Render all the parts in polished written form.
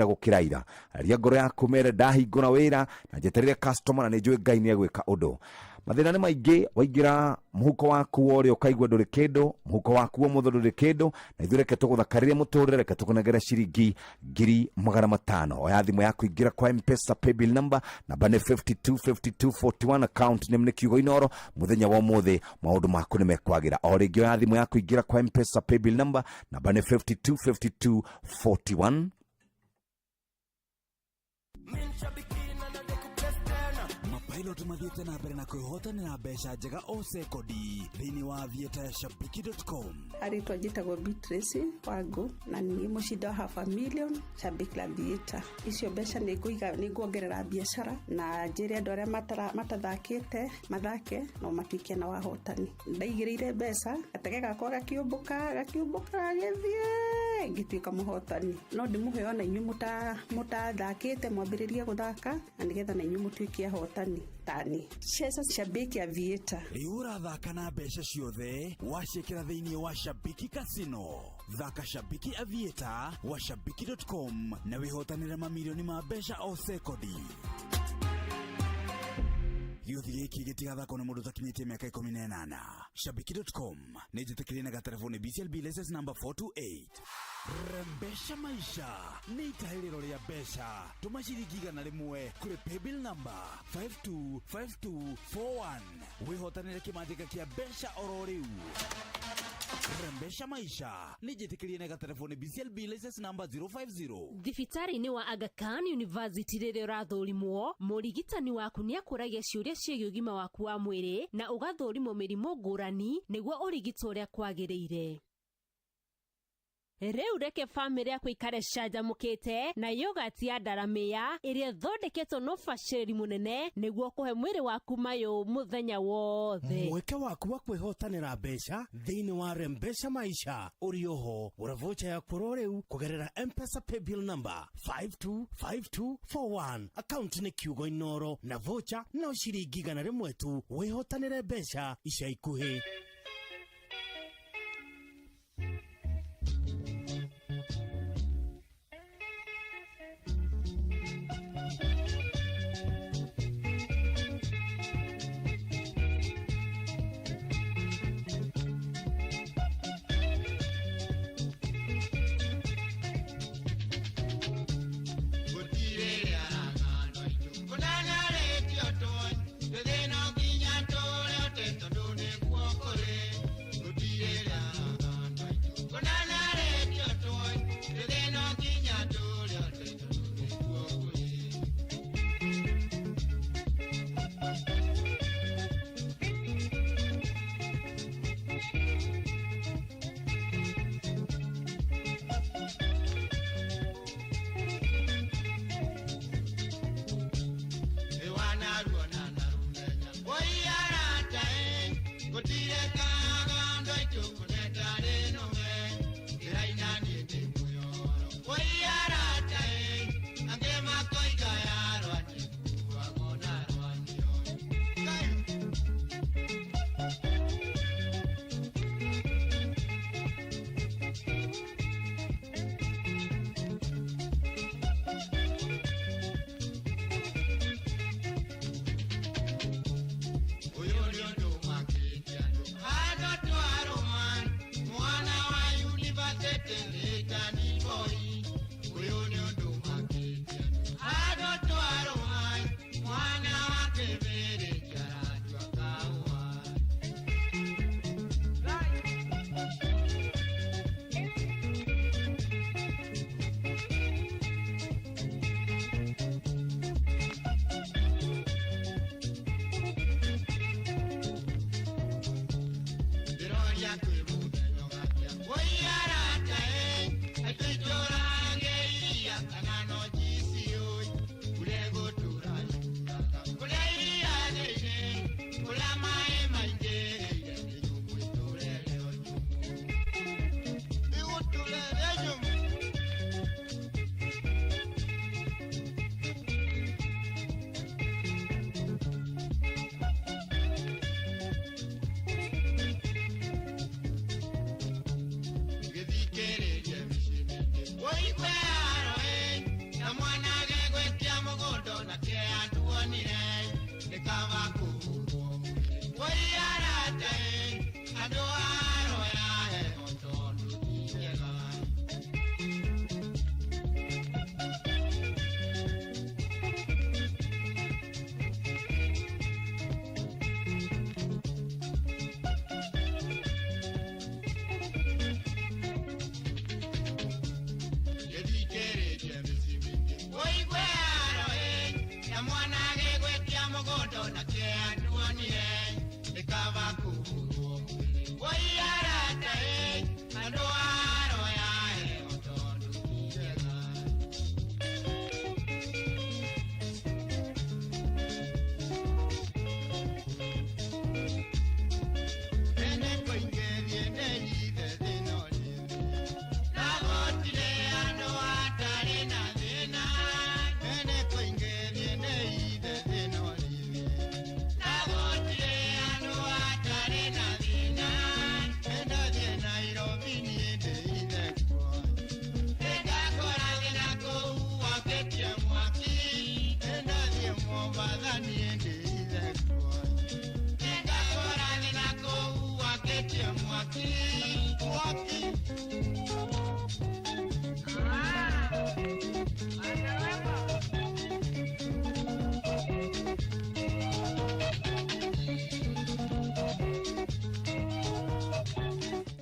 gukiraira aria ngoro yaku mere ndahingura wira na njeterere customer na ninjue Ngai ni egwika undu mathina ni maingi waingira muhuko waku wori ukaigwa nduri kindu muhuko waku wo mutho nduri kindu na ithureke tuguthakarire muturire reke tukunegera ciringi 500 oya thimu yaku ingira kwa M-Pesa paybill number namba ni 525241 account name ni Kiugo Inoro muthenya wa muthi maundu maku ni mekwagira o ringi oya thimu yaku ingira kwa M-Pesa paybill number namba ni 525241 Pilot mathiete na mbere na kwĩhotanĩra mbeca njega o sekodi thĩinĩ wa aviatorshabiki.com. Aritwa njĩtagwo Beatrice Wangu na nĩ mũcinda wa $500,000 Shabiki la Aviator. Icio mbeca nĩ nguongerera biacara na njĩre andũ arĩa matathakĩte mathake no matuĩke na wahotani. Ndaigĩrĩire mbeca gatege gakwa gakiũmbũka gagĩthiĩ ngĩtuĩka mũhotani. No ndĩmũhe ona inyuĩ mũtathakĩte mwambĩrĩrie gũthaka na nĩgetha na inyuĩ mũtuĩke ahotani. Tani cheza Shabiki Aviator. Riura thaka na mbeca ciothe wacikira thĩinĩ wa Shabiki Casino. Thaka Shabiki Aviator wa shabiki.com na wihotanire mamilioni ma mbeca o sekodi. Gĩuthi gĩkĩ gĩtigathakwo nĩ mũndũ ũtakinyĩtie mĩaka 18. Shabiki.com nĩ njĩtĩkĩrie na gatelefoni BCLB license number 428. Rembesha maisha nĩ itahĩrĩro rĩa mbeca tũma ciringi 100 kũrĩ paybill number 525241 wĩhotanĩre kĩmanjĩka kĩa mbeca oro rĩu. Rembesha maisha nĩ njĩtĩkĩrie na gatelefoni BCLB license number 050. Thibitarĩ-inĩ wa Aga Khan University rĩrĩa ũrathũrimwo mũrigitani waku nĩ akũragia ciũria ciĩgiĩ ũgima waku wa mwĩrĩ na ũgathũrimwo mĩrimũ ngũrani nĩguo ũrigitwo ũrĩa kwagĩrĩire. Rĩu reke family yaku ikare canjamũkĩte na yogurt ya Daramia ĩrĩa thondeketwo na ũbacĩrĩri mũnene nĩguo kũhe mwĩrĩ waku mayũ mũthenya wothe. Mweke waku wa kwĩhotanĩra mbeca thĩinĩ wa Rembesha Maisha ũrĩ oho ũra voucher ya kũrwo rĩu kũgerera M-Pesa paybill number 525241 account nĩ Kiugo Inoro na voucher no ciringi 100 tu wĩhotanĩre mbeca ica ikuhĩ. Yo te no guiña todo, yo te no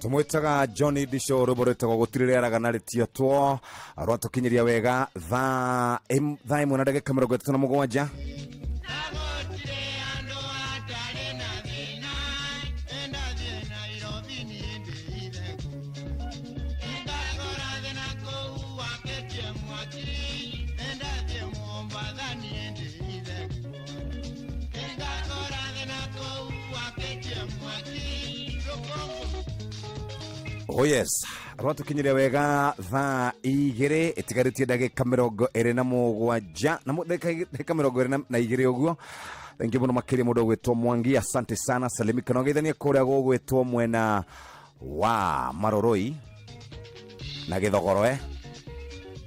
tumwitaga Johnny Disho ruborete go gutirire aragana ritio two rwatukinyiria wega tha imwe na ndagika 37 Oh yes, rwatukinyiria wega tha igire itigaritie ndagika 27 na ndagika 22 uguo. Thank you muno makiri mundu gwitwo Mwangi, asante sana. Salimika no geithania kuria gwitwo mwena wa Maroroi na Githogoroe.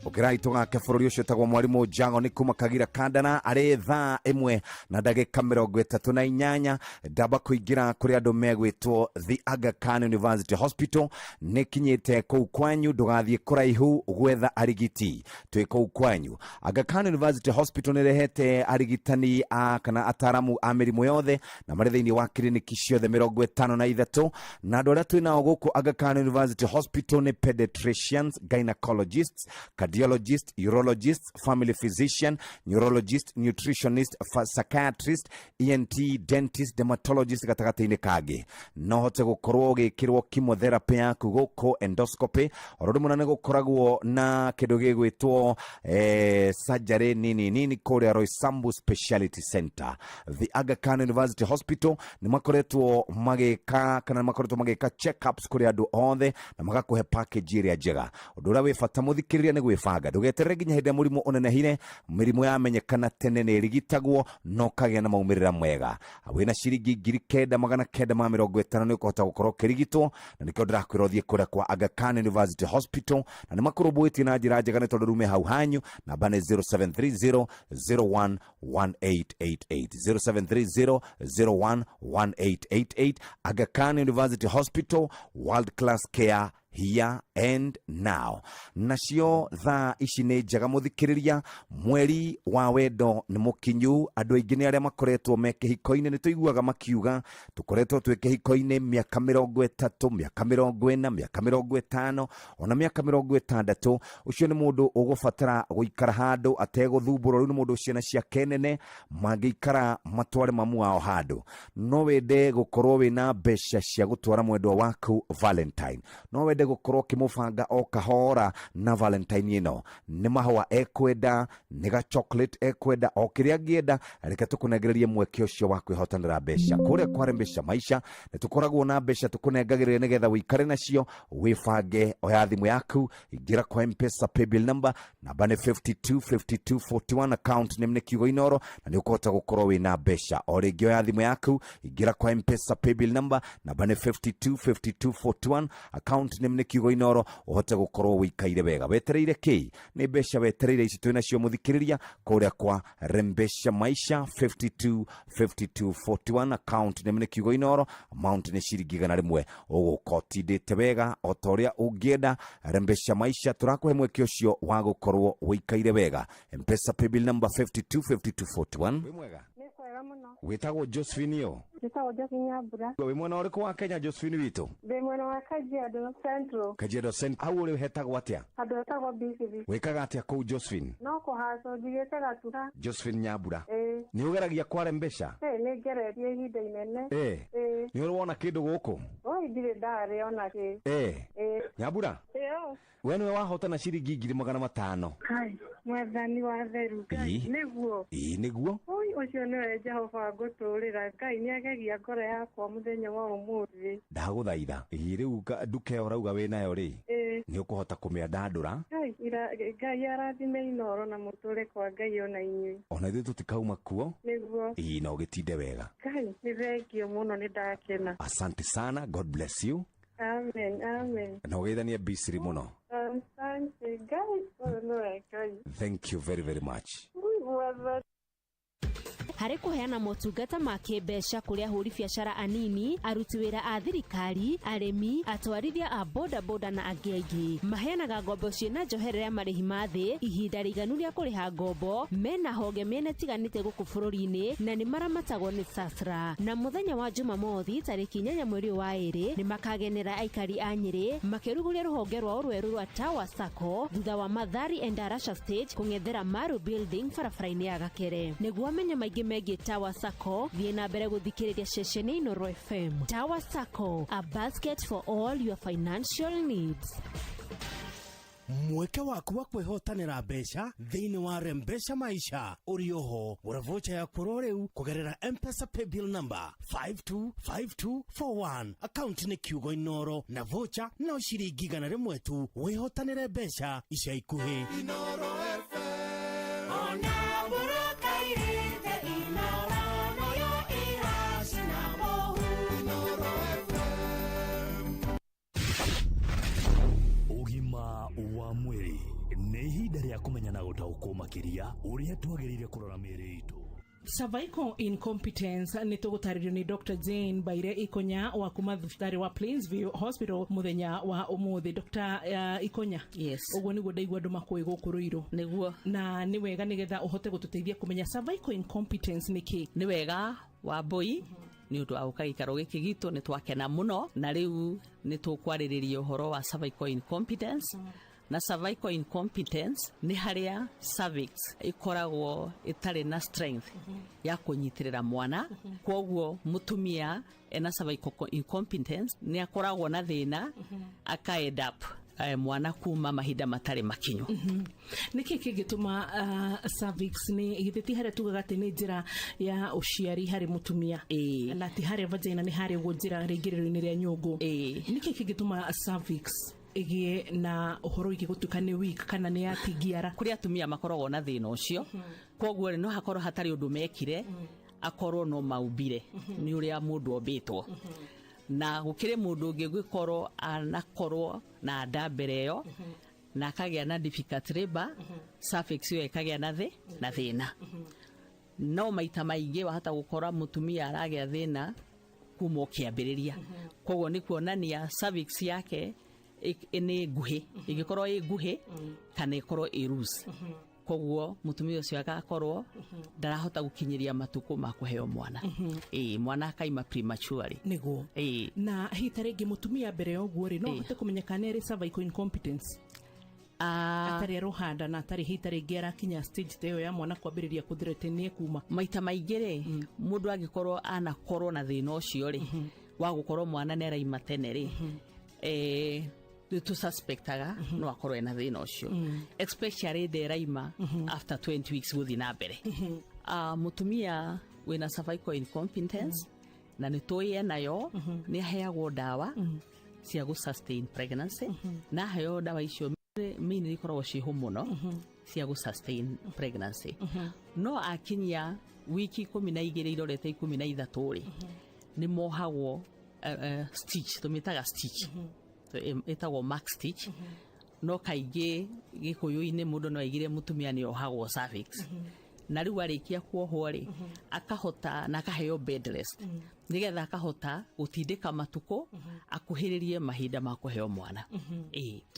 Ukirai tugake bururi ucio tagwo mwarimu Jango ni kuma Kagira Kandana ari tha imwe na ndagika 38 ndamba kuingira kuri andu megwitwo The Aga Khan University Hospital ni kinyite kuu kwanyu, ndugathie kuraihu gwetha arigiti twi kuu kwanyu. Aga Khan University Hospital ni rehete arigitani kana ataramu a mirimu yothe na mari thiini wa kliniki ciothe 53 na andu aria twina guku Aga Khan University Hospital ni pediatricians, gynecologists, cardiologist, urologist, family physician, neurologist, nutritionist, psychiatrist, ENT, dentist, dermatologist gatagati-ini kage. No hote gukorwo gikirwo chemotherapy yaku guko endoscopy orodo munane gukoragwo na kindu gigwitwo surgery nini kuria Roysambu Speciality Center. The Aga Khan University Hospital ni makoretwo magika check-ups kuria andu othe na magakuhe package iria njega. Undu uria wi bata muthikiriria ni gwibanga, ndugeterere nginya hindi murimu unenehire, mirimu yamenyekana tene ni rigitagwo no kagea na maumirira mwega. Wina ciringi 9,950 ni ukuhota gukorwo kirigitwo, na nikio ndirakwira uthie kuria kwa Aga Khan University Hospital, na ni makurumbuitie na njira njega ni tondu rume hau hanyu. Namba ni 0730011888 0730011888. Aga Khan University Hospital, world class care here and now. Nacio tha ici ni njega muthikiriria, mweri wa wendo ni mukinyu. Andu aingi ni aria makoretwo me kihiko-ini ni tuiguaga makiuga tukoretwo twi kihiko-ini miaka 30, miaka 40, miaka 50 ona miaka 60. Ucio ni mundu ugubatara guikara handu ateguthumburo. Riu ni mundu ciana cia kenene magiikara matware mamu wao handu. No wende gukorwo wina mbeca cia gutwara mwendwa waku Valentine, no wende gukorwo kimufanga o kahora na Valentine ino, ni mahwa ekwenda, ni ga chocolate ekwenda, o kiria ngienda, reke tukunegererie mweke ucio wa kwihotanira mbeca kuria kwa Mbeca Maisha. Ni tukoragwo na mbeca tukunengagiria nigetha wikare nacio wifange. Oya thimu yaku ingira kwa M-Pesa paybill number namba ni 525241, account name ni Kiugo Inoro, na ni ukota gukorwo wina mbeca. O ringi oya thimu yaku ingira kwa M-Pesa paybill number namba ni 525241, account name nä kiugo inoro å hote gå korwo wä ikaire wega wetereire kä nä mbeca wetereire ici twä nacio må thikä rä ria kå rä a kwa Rembesha Maisha 525241 account nä kiugo inoro amount nä ciringi 100 å gå ka tindä te wega o ta å rä a å ngä enda Rembesha Maisha tå rakå he mweke å cio wa gå korwo wä ikaire wega Mpesa paybill number 525241 wä mwega witagwo Josephine yo Nitagwo Josephine Nyambura. wä mwena å rä kå wa Kenya Josephine witå Ndĩ mwena wa Kajiado Central. Kajiado Central hau å rä hetagwo atä Andũ etagwo Bisibi. wä kaga atä a kå u Josephine No kũhacwo njigĩte gatura. Josephine Nyambura Ĩĩ. nä å geragia kwa Rembesha Nĩ ngererie ihinda inene. ä nä å rä wona kä ndå gå kå Oi ndirĩ ndarĩ ona kĩ. ä Ĩĩ. Nyambura Ĩyo. we nä we wahotana ciringi 500 Hai, mwathani wa theru Ngai. Ĩĩ. Nĩguo. ĩĩ nĩguo Oi ũcio nĩwe Jehova ngũtũũrĩra. Ngai nĩagegia ngoro yakwa mũthenya wa ũmũthĩ. ndagå thaitha ä rä u nduka ä yo rauga wä nayo rä Ĩĩ. nä å kå hota kå mä andandå ra Ngai Ngai arathime inoro na mũtũũre kwa Ngai ona inyuĩ. ona ithuä tå tikauma kuo Nĩguo. ĩĩ no gä tinde wega Ngai nĩ thengio mũno nĩ ndakena. asante sana God bless you Amen. Amen. na å geithanie Bisiri må no Asante Ngai. Nĩwe Ngai. thank you very very much Mwathani. harĩ kũheana motungata ma kĩmbeca kũrĩ ahũri biacara anini, aruti wĩra a thirikari, arĩmi, atwarithia a bodaboda na angĩ aingĩ. Maheanaga ngombo ciĩna njoherera ya marĩhi ma thĩ, ihinda rĩiganu rĩa kũrĩha ngombo, mena honge mĩena ĩtiganĩte gũkũ bũrũri-inĩ na nĩ maramatagwo nĩ SASRA. Na mũthenya wa Jumamothi tarĩki 8 mweri wa 2 nĩ makagenera aikari a Nyĩrĩ makĩrugũria rũhonge rwa rwerũ rwa Tower Sacco thutha wa Mathari and Arusha Stage kũng'ethera Maru Building barabara-inĩ ya Gakere. Nĩguo amenye maingĩ megiĩ Tower Sacco, thiĩ na mbere gũthikĩrĩria ceceni Inoro FM. Tower Sacco, a basket for all your financial needs. mweke waku wa kwihotanira mbeca thiini wa Rembesha Maisha uri oho uravocha ya kuro riu kugerera Mpesa paybill number 525241 account ni kiugo inoro na vocha no ciringi 100 tu wihotanire mbeca ica ikuhi Inoro FM ona buroka irite inoro noyo irashina mohu Inoro FM Ugima wa mwiri nĩ ihinda rĩa kũmenya na gũtaũkwo makĩria ũrĩa twagĩrĩire kũrora mĩĩrĩ itũ. Cervical incompetence nĩ tũgũtarĩrio nĩ Dr. Jane Baire Ikonya wa kuma thibitarĩ wa Plainsview Hospital mũthenya wa ũmũthĩ. Dr. Ikonya, yes, ũguo nĩguo ndaigua andũ makwĩ gũkũ Ruiru. Nĩguo. Na nĩ wega nĩgetha ũhote gũtũteithia kũmenya cervical incompetence nĩ kĩ? Nĩ wega Wambui nĩ ũndũ wa gũka gĩikaro gĩkĩ gitũ nĩ twakena mũno na rĩu nĩ tũkwarĩrĩria ũhoro wa cervical incompetence. Na cervical incompetence nĩ harĩa cervix ĩkoragwo ĩtarĩ na strength ya kũnyitĩrĩra mwana. Kwoguo mũtumia ena cervical incompetence nĩ akoragwo na thĩna aka end up mwana kuma mahinda matarĩ makinyu. Nĩkĩ kĩngĩtũma cervix nĩ githĩti harĩa tugaga atĩ nĩ njĩra ya ũciari harĩ mũtumia na ti harĩa vagina nĩ harĩa ũguo njĩra rĩingĩrĩro-inĩ rĩa nyũngũ. Nĩkĩ kĩngĩtũma cervix ĩgĩe na ũhoro igi gũtuĩka nĩ weak kana nĩ yatingiara? Kũrĩ atumia makoragwo na thĩna ũcio, kwoguo no hakorwo hatarĩ ũndũ mekire, akorwo no maumbire nĩ ũrĩa mũndũ ombĩtwo. Na gũkĩrĩ mũndũ ũngĩ gũkorwo anakorwo na nda mbere ĩyo na akagĩa na difficult labor, cervix ĩyo ĩkagĩa na thĩna. No maita maingĩ wahota gũkora mũtumia aragĩa thĩna kuma kĩambĩrĩria. Kwoguo nĩ kuonania cervix yake nĩ nguhĩ, ĩngĩkorwo ĩ nguhĩ kana ĩkorwo ĩ loose. Kwoguo mũtumia ũcio agakorwo ndarahota gũkinyĩria matukũ ma kũheo mwana. Mwana akaima prematurely. Nĩguo. Na hita rĩngĩ mũtumia mbere ya ũguo rĩ no ahote kũmenya kana nĩ cervical incompetence? Atarĩ arohanda na atarĩ hita rĩngĩ arakinya stage ta ĩyo ya mwana kwambĩrĩria kũthirete nĩ kuma. Maita maingĩ rĩ mũndũ angĩkorwo anakorwo na thĩna ũcio rĩ wa gũkorwo mwana nĩ araima tene rĩ tu suspectaga no akorwo ena thĩna ũcio, especially nderaima after 20 weeks gũthiĩ na mbere. Mũtumia wĩna cervical incompetence na nĩ tũĩ nayo nĩ aheagwo ndawa cia sustain pregnancy na aheo ndawa icio mĩini ikoragwo ciĩho mũno cia sustain pregnancy. No akinyia wiki 12 irorete 13 rĩ nĩ mohagwo stitch, tũmĩtaga stitch etagwo max stitch no kaingĩ gĩkũyũ-inĩ mũndũ no aigire mũtumia nĩ ohagwo cervix na rĩu arĩkia kuohwo rĩ akahota na akaheo bed rest nigetha akahota gũtindĩka matukũ akuhĩrĩrie mahinda ma kũheo mwana.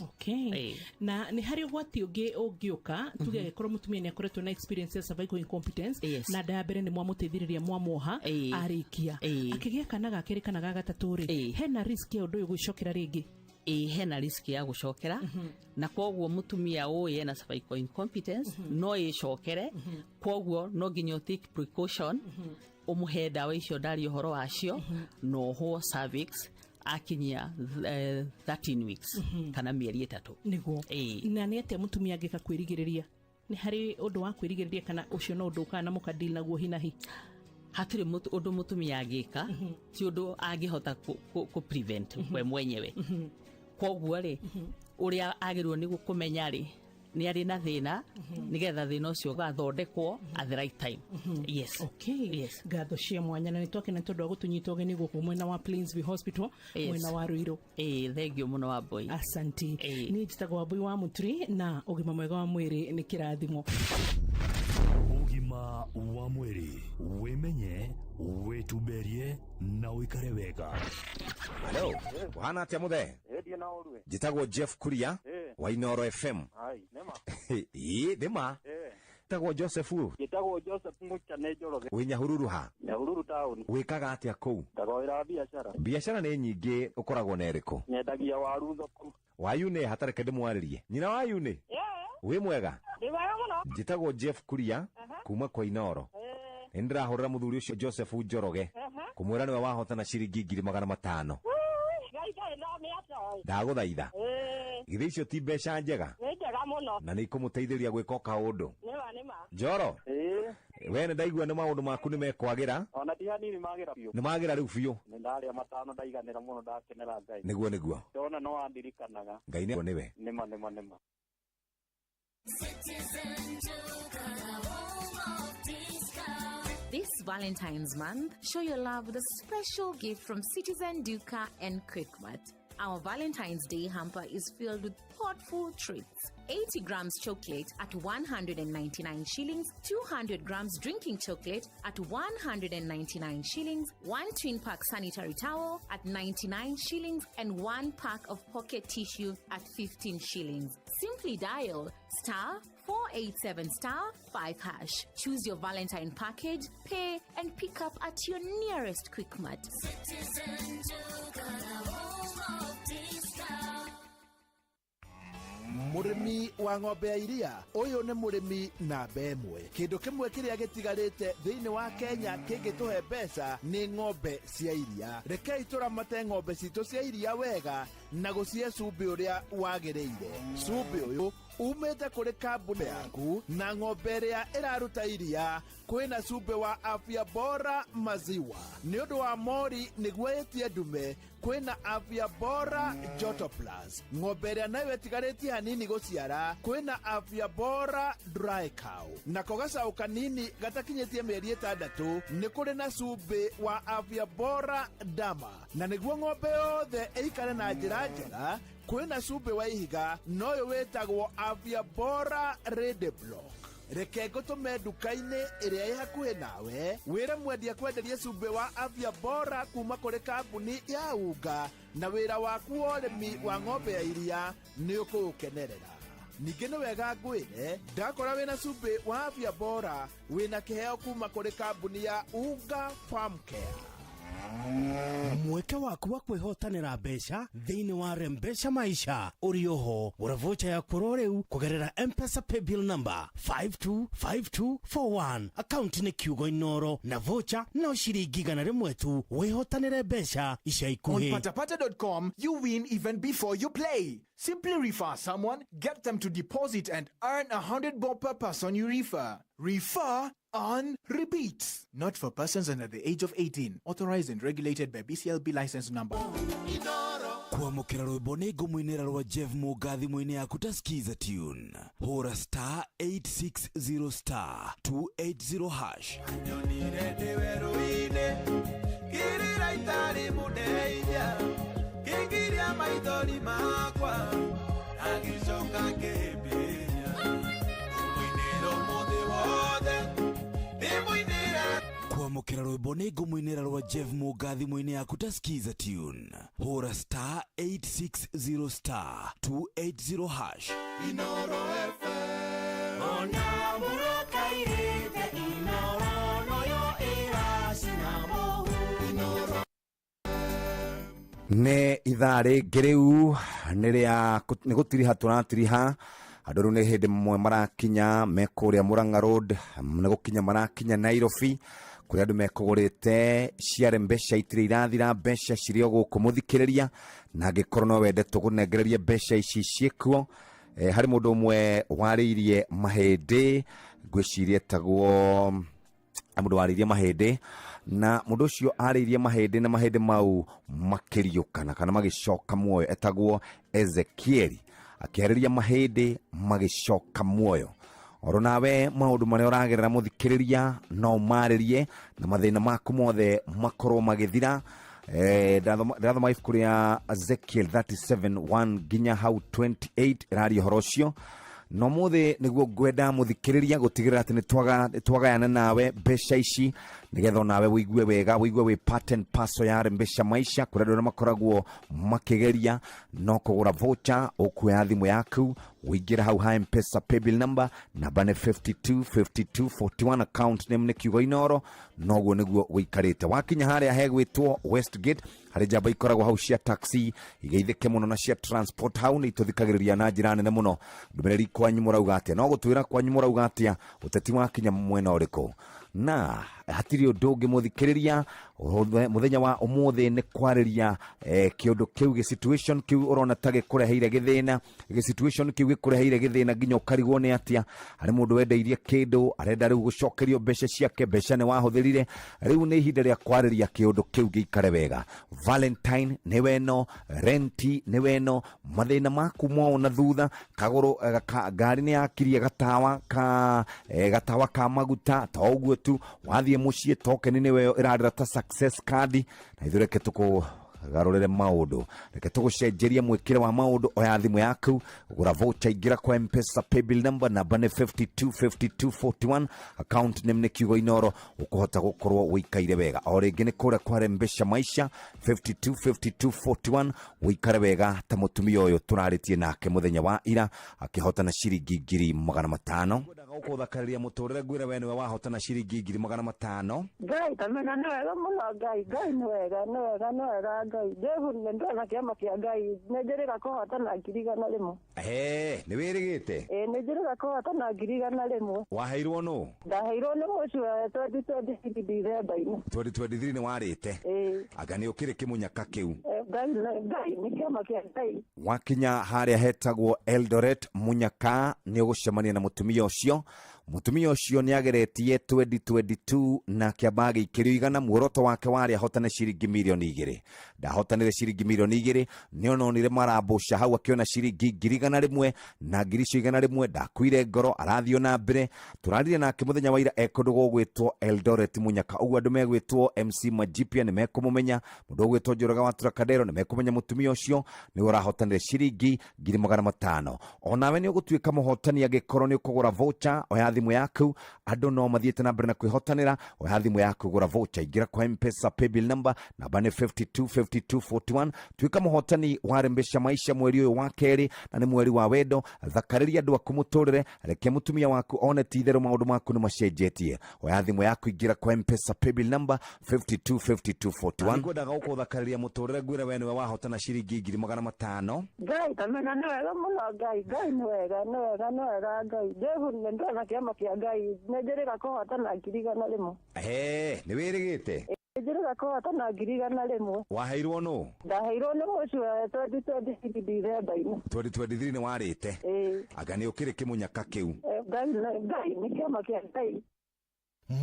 Okay. Na nĩ harĩ ũgwati ũngĩ ũngĩũka tuge gĩkorwo mũtumia nĩ akoretwo na experience ya cervical incompetence na nda ya mbere nĩ mwamũteithĩrĩria mwamuoha arĩkia akĩgĩa kana ga kerĩ kana ga gatatũ rĩ hena risk ya ũndũ ũyũ gwĩcokera rĩngĩ? Hena risk ya gũcokera na kwoguo mũtumia ũyũ ena cervical incompetence no ĩcokere kwoguo no nginya take precaution umuhe dawa icio ndari ũhoro wacio no ho cervix akinyia 13 weeks kana mĩeri 3 niguo. Na nĩ atĩa mũtumia angĩka kwĩrigĩrĩria? Nĩ harĩ ũndũ wa kwĩrigĩrĩria kana ũcio no ũndũ kana mũkadili naguo hinahi? Hatirĩ ũndũ mũtumia angĩka ti ũndũ angĩhota ku prevent we mwenyewe. Kwoguo rĩ ũrĩa agĩrĩirwo nĩ kũmenya rĩ nĩ arĩ na thĩna nigetha thĩna ũcio gathondekwo at the right time. Yes. Okay. Yes. Ngatho cia mwanya na nĩtwake na tondũ gũtunyita ũgeni gũkũ mwena wa Plainsview Hospital mwena wa Ruiru. Thengiũ mũno wa boy. Asante. Niĩ njĩtagwo Wambui wa Muturi na ũgima mwega wa mwĩrĩ nĩ kĩrathimo. Ũgima wa mwĩrĩ wĩmenye wĩtumberie na ũikare wega. Hello, wana atĩa mũthee? Njĩtagwo Jeff Kuria wa Inoro FM. Nĩma? Njĩtagwo Joseph. Njĩtagwo Joseph Mũchane Njoroge. Wĩ Nyahururu ha? Nyahururu town. Wĩkaga atĩa kũu? Ndagoera biacara. Biacara nĩ nyingĩ ũkoragwo na ĩrĩkũ? Nyendagia waru thoko. Wayu nĩ hatarĩ kĩndũ mwarĩrie. Nyina wayu nĩ? Wĩ mwega? Ndĩ wega mũno. Njĩtagwo Jeff Kuria kuma kwa Inoro. Nĩndĩrahũrĩra mũthuri ũcio Joseph Njoroge kũmwĩra nĩwe wahotana ciringi 5,000. Ndagũthaitha. Githĩ icio ti mbeca njega? Nĩ njega mũno. Na nĩ ikũmũteithĩria gwĩka kaũndũ. Nĩma. Njoro? We nĩ ndaigua nĩ maũndũ maku nĩ mekwagĩra? Ona ti hanini magĩra biũ. Nĩ magĩra rĩu biũ? Nĩ ndarĩa 5 ndaiganĩra mũno ndakenera Ngai. Nĩguo. Ndona no andirikanaga. Ngai nĩwe. Nĩma. This Valentine's month, show your love with a special gift from Citizen Duca and Quickmart. Our Valentine's Day hamper is filled with thoughtful treats. 80 grams chocolate at 199 shillings, 200 grams drinking chocolate at 199 shillings, 1 twin pack sanitary towel at 99 shillings, and 1 pack of pocket tissue at 15 shillings. Simply dial *487*5#. Choose your Valentine package, pay, and pick up at your nearest Quickmart. Murimi wa ng'ombe ya iria uyu ni murimi namba ĩmwe. Kindu kimwe kiria gitigarite thiini wa Kenya kingituhe mbeca ni ng'ombe cia iria. Rekei turamate ng'ombe citu cia iria wega na gucie cumbi uria wagiriire. Cumbi uyu umete kuri kambuni yaku na ng'ombe iria iraruta iria kwina cumbi wa Afya Bora Maziwa. Ni undu wa mori niguo yetie ndume kwina Afya Bora Joto Plus. Ng'ombe iria nayo etigarĩtie hanini guciara kwina Afya Bora Dry Cow. Nako gacaũ kanini gatakinyĩtie mĩeri 6 nĩ kũrĩ na cumbi wa Afya Bora Dama. Na nĩguo ng'ombe yothe ĩikare na njĩra njega kwina cumbi wa ihiga noyo wetagwo Afya Bora Red Block. Reke ngũtũme nduka-inĩ ĩrĩa ĩ hakuhĩ nawe wĩre mwendia kwenderie cumbi wa Afya Bora kuma kũrĩ kambuni ya Unga, na wĩra waku wa ũrĩmi wa ng'ombe ya iria nĩ ũkũũkenerera. Ningĩ nĩ wega ngwĩre ndakora wĩna cumbi wa Afya Bora wĩna kĩheo kuma kũrĩ kambuni ya Unga Farm Care. Mweke waku wa kwĩhotanĩra mbeca thĩinĩ wa Rembesha Maisha ũrĩ oho gũra voucher ya kũrwo rĩu kũgerera M-Pesa paybill number 525241. Akaunti nĩ kiugo Inoro na voucher no ciringi 100 tu wĩhotanĩre mbeca ica ikuhĩ. On patapata.com, you win even before you play. Simply refer someone, get them to deposit and earn 100 bob per person you refer. Refer on repeat. Not for persons under the age of 18. Authorized and regulated by BCLB license number. Kuamukira rwimbo ni ngumuinira rwa Jeff Mugathi mwini yaku taskiza tune. Hora *860*280#. Nyonire ndiwe ruine, girira itari mudeithia, kingiria maitho mathori makwa agicoka ngĩmbĩria mũinĩro mũthĩ wothe ndĩmũinĩra. Kwamũkĩra rwĩmbo nĩ ngũmũinĩra rwa Jeff Mũnga thimũ-inĩ yaku ta skiza tune. Hũra star 860 star 280 hash. Inoro FM ona mũrokairĩte Inoro noyo ĩracina mũhu. Inoro nĩ ithaa rĩngĩ rĩu nĩ gũtiriha tũratiriha andũ rĩu nĩ hĩndĩ mwe marakinya mekũrĩa Murang'a Road, nĩ gũkinya marakinya Nairobi kũrĩa andũ mekũgũrĩte ciare mbeca itirĩ irathira, mbeca cirĩ o gũkũ mũthikĩrĩria, na angĩkorwo no wende tũkũnengererie mbeca ici ciĩkuo. Harĩ mũndũ ũmwe warĩirie mahĩndĩ, ngwĩciria etagwo mũndũ warĩirie mahĩndĩ, na mũndũ ũcio arĩirie mahĩndĩ na mahĩndĩ mau makĩriũkana kana magĩcoka muoyo, etagwo Ezekiel, akĩharĩria mahĩndĩ magĩcoka muoyo. Oro nawe maũndũ marĩa ũragerera mũthikĩrĩria no marĩrie na mathĩna maku mothe makorwo magĩthira. Ndathoma ibuku rĩa Ezekiel 37:1 nginya hau 28 ĩraria ũhoro ũcio. No mũthĩ nĩguo ngwenda mũthikĩrĩria gũtigĩrĩra atĩ nĩ twagayana nawe mbeca ici nĩgetha nawe wĩigue wega, wĩigue wĩ part and parcel ya mbeca maisha, kũrĩa andũ arĩa makoragwo makĩgeria no kũgũra voucher ũkuoya thimũ yaku wĩingĩra hau ha M-Pesa paybill number namba nĩ 525241, account name nĩ Kiugo Inoro, noguo nĩguo wĩikarĩte. Wakinya harĩa hegwĩtwo Westgate, harĩ njamba ikoragwo hau cia taxi igĩithĩke mũno na cia transport hau nĩ itũthikagĩrĩria na njĩra nene mũno. Ndũmĩrĩri kwanyu mũrauga atĩa? No gũtwĩra kwanyu mũrauga atĩa? Ũteti wakinya mwena ũrĩkũ? Na hatirĩ ũndũ ũngĩ mũthikĩrĩria, mũthenya wa ũmũthĩ nĩ kwarĩria kĩũndũ kĩu, gĩ-situation kĩu ũrona ta gĩkũreheire gĩthĩna, gĩ-situation kĩu gĩkũreheire gĩthĩna nginya ũkarigwo nĩ atĩa. Harĩ mũndũ wendeirie kĩndũ arenda rĩu gũcokerio mbeca ciake, mbeca nĩ wahũthĩrire, rĩu nĩ ihinda rĩa kwarĩria kĩũndũ kĩu gĩikare wega. Valentine nĩ weno, renti nĩ weno, mathĩna maku mona thutha, kagũrũ ngari nĩ yakirie gatawa ka maguta, ta ũguo tu wathiĩ mũciĩ token nĩwe ĩrarĩra ta success card, na ithuĩ reke tũkũgarũrĩre maũndũ, reke tũgũcenjerie mwĩkĩre wa maũndũ. Oya thimũ yaku gũra voucher, ingĩra kwa M-Pesa paybill number namba nĩ 525241, account name nĩ Kiugo Inoro, ũkũhota gũkorwo wĩikaire wega. O rĩngĩ nĩ kũrĩa kware mbeca maisha 525241, wĩikare wega ta mũtumia ũyũ tũrarĩtie nake mũthenya wa ira akĩhotana ciringi 500. Gũkũthakarĩria mũtũrĩre ngwĩre we nĩwe wahotana ciringi 500. Ngai tamena nĩ wega mũno, Ngai nĩ wega Ngai, Jehu nĩ ndona kĩama kĩa Ngai, nĩ njĩrĩga kũhotana 100,000. Nĩ wĩrĩgĩte? Nĩ njĩrĩga kũhotana 100,000. Waheirwo nũ? Ndaheirwo nĩ mũciĩ wa 2023 December-inĩ. 2023 nĩ warĩte? Anga nĩ ũkĩrĩ kĩmunyaka kĩu? Ngai nĩ kĩama kĩa Ngai. Wakinya harĩa hetagwo Eldoret Munyaka nĩ ũgũcemania na mũtumia ũcio. Mũtumia ũcio nĩ ageretie 2022 na kĩamba gĩikĩrio igana. Muoroto wake warĩ ahotane ciringi milioni 2. Ndahotanire ciringi milioni 2, nĩ ononire marambũca hau akĩona ciringi 100,000 na 100,000 ndakuire ngoro, arathiĩ na mbere. Tũrarire nake mũthenya wa ira ekũndũ gũgwĩtwo Eldoret Munyaka, ũguo andũ megwĩtwo MC Majipia nĩ mekũmũmenya, mũndũ ũgwĩtwo Njũraga wa Turakadero nĩ mekũmenya mũtumia ũcio nĩ ũrahotanire ciringi 500,000. Onawe nĩ ũgũtuĩka mũhotani angĩkorwo nĩ ũkũgũra voucher. Oya thimũ yaku, andũ no mathiĩte na mbere na kwĩhotanĩra. Oya thimũ yaku gũra voucher, ingĩra kwa M-Pesa paybill number namba nĩ 525241, tuĩka mũhotani wa mbeca maisha mweri ũyũ wa kerĩ, na nĩ mweri wa wendo. Thakarĩria andũ aku mũtũrĩre, reke mũtumia waku one ti itherũ maũndũ maku nĩ macenjetie. Oya thimũ yaku, ingĩra kwa M-Pesa paybill number 525241. Ngwendaga gũkũthakarĩria mũtũrĩre ngwĩre we nĩwe wahotana ciringi 500,000. Ngai tamena nĩ wega mũno, Ngai nĩ wega Ngai, Jehu nĩ ndona kĩama kĩa Ngai, nĩ njĩrĩga kũhotana 100,000. Nĩ wĩrĩgĩte? Nĩ njĩrĩga kũhotana 100,000. Waheirwo nũ? Ndaheirwo nĩ mũciĩ wa 2023 December-inĩ. 2023 nĩ warĩte? Anga nĩ ũkĩrĩ kĩmunyaka kĩu? Ngai nĩ kĩama kĩa Ngai.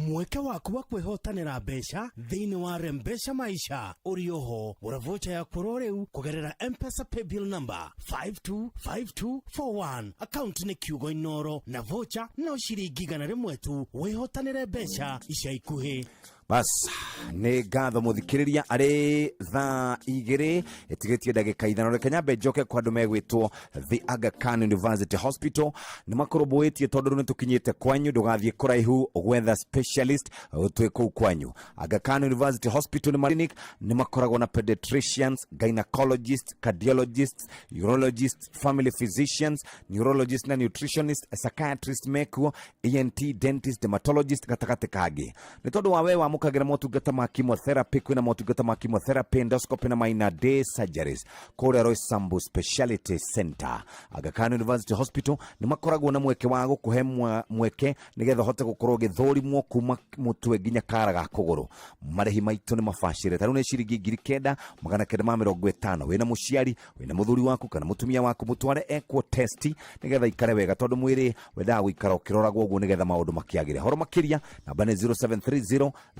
Mweke waku wa kwĩhotanĩra mbeca thĩinĩ wa Rembesha Maisha ũrĩ oho. Gũra voucher yaku rĩu kũgerera M-Pesa paybill number 525241, account nĩ Kiugo Inoro, na voucher no ciringi 100 tu wĩhotanĩre mbeca ica ikuhĩ. bas nä ngatho må thikä rä ria arä thaa igä tigä tie ndagä ka ithano reke nyambe njoke kwa andå megwä two the Aga Khan University Hospital nä makorwo mbå tie tondå rä u nä tå kinyä te kwanyu ndå gathiä kå raihu gwetha specialist twä kå u kwanyu. Aga Khan University Hospital nä clinic nä makoragwo na pediatricians, gynecologists, cardiologists, urologists, family physicians, neurologists na nutritionist, psychiatrist mekuo, ENT, dentist, dermatologist gatagatä kangä nä tondå wa we wamukagä ra motungata ma chemotherapy kwina motungata ma chemotherapy, endoscopy na minor day surgeries kũrĩa Roysambu Speciality Center. Aga Khan University Hospital nĩ makoragwo na mweke wa gũkũhe mweke nĩgetha hote gũkorwo gĩthũrimwo kuma mũtwe nginya kara ga kũgũrũ. Marĩhi maitũ nĩ mabacĩrĩte rĩu nĩ ciringi 9,950 wĩna mũciari wĩna mũthuri waku kana mũtumia waku mũtware ekwo testi nĩgetha ikare wega tondũ mwĩrĩ wendaga gũikara ũkĩroragwo ũguo nĩgetha maũndũ makĩagĩre. Horo makĩria namba nĩ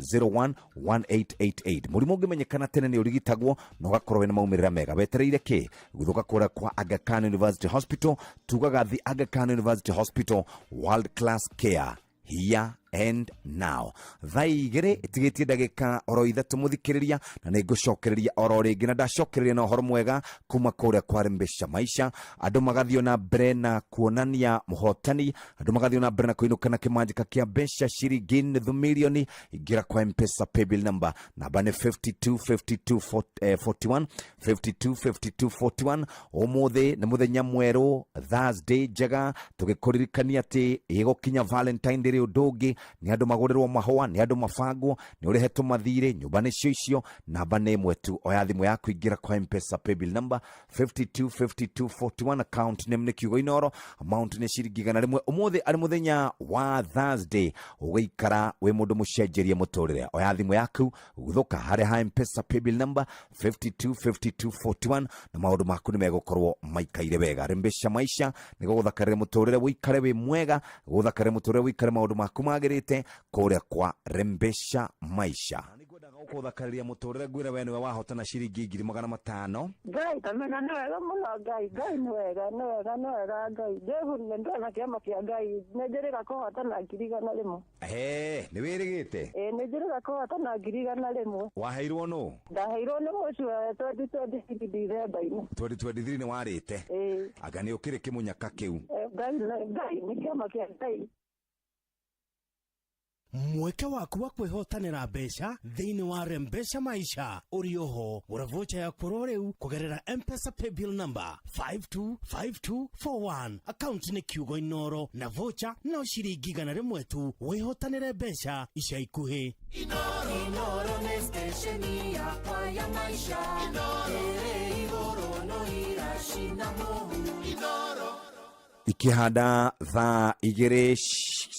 0730011888. Mũrimũ ũngĩmenyekana tene nĩ ũrigitagwo na ũgakorwo wĩna maumĩrĩra mega. Wetereire kĩ? Gũthuka kũrĩa kwa Aga Khan University Hospital, tugaga the Aga Khan University Hospital, world class care here and now. Thaa igĩrĩ ĩtigĩtie ndagĩka oro ithatũ mũthikĩrĩria na nĩ ngũcokereria oro rĩngĩ na ndacokereria na ũhoro mwega kuma kũrĩa kwa Rembesha Maisha. Andũ magathio na mbere na kuonania mũhotani, andũ magathio na mbere na kũinũka na kĩmanjĩka kĩa mbeca ciringi nuthu mirioni. Ingĩra kwa M-Pesa paybill number namba nĩ 525241 525241. Ũmũthĩ nĩ mũthenya mwerũ, Thursday njega, tũgĩkũririkania atĩ ĩgũkinya Valentine Day ũndũ ũngĩ nĩ andũ magũrĩrwo mahũa, nĩ andũ mabangwo, nĩ ũrehetwo mathirĩ, nyũmba nĩ cio icio. Namba nĩ ĩmwe tu, oya thimũ yaku ingĩra kwa M-Pesa paybill number 525241, account name nĩ kiugo Inoro, amount nĩ ciringi 100. Ũmũthĩ arĩ mũthenya wa Thursday, ũgĩikara wĩ mũndũ mũcenjerie mũtũrĩre. Oya thimũ yaku gũthũka harĩa ha M-Pesa paybill number 525241 na maũndũ maku nĩ megũkorwo maikaire wega. Rembesha Maisha nĩ gũgũthakarĩre mũtũrĩre wĩikare wĩ mwega, gũgũthakarĩre mũtũrĩre wĩikare maũndũ maku magĩrĩte kũrĩa kwa Rembesha Maisha. Kũthakaria mũtũrĩre ngwĩra we nĩwe wahotana ciringi 500. Ngai kamena nĩ wega mũno Ngai nĩ wega Ngai ndĩhunire ndona kĩama kĩa Ngai nĩ njĩrĩga kũhotana 100,000. Nĩ wĩrĩgĩte? Nĩ njĩrĩga kũhotana 100,000. Waheirwo nũ? Ndaheirwo nĩ mũciĩ wa 2023 December-inĩ. 2023 nĩ warĩte? Anga nĩ ũkĩrĩ kĩmunyaka kĩu? Ngai nĩ kĩama kĩa Ngai. Mweke waku wa kwĩhotanĩra mbeca thĩinĩ wa Rembesha Maisha ũrĩ oho gũra vocha ya kũrwo rĩu kũgerera M-Pesa paybill number 525241. Account nĩ kiugo Inoro na vocha no ciringi 100 tu. Wĩhotanĩre mbeca ica ikuhĩ. Inoro nĩ station yakwa ya maisha. Ĩrĩ igũrũ no irashinda mũhu. Inoro ikihanda thaa igĩrĩ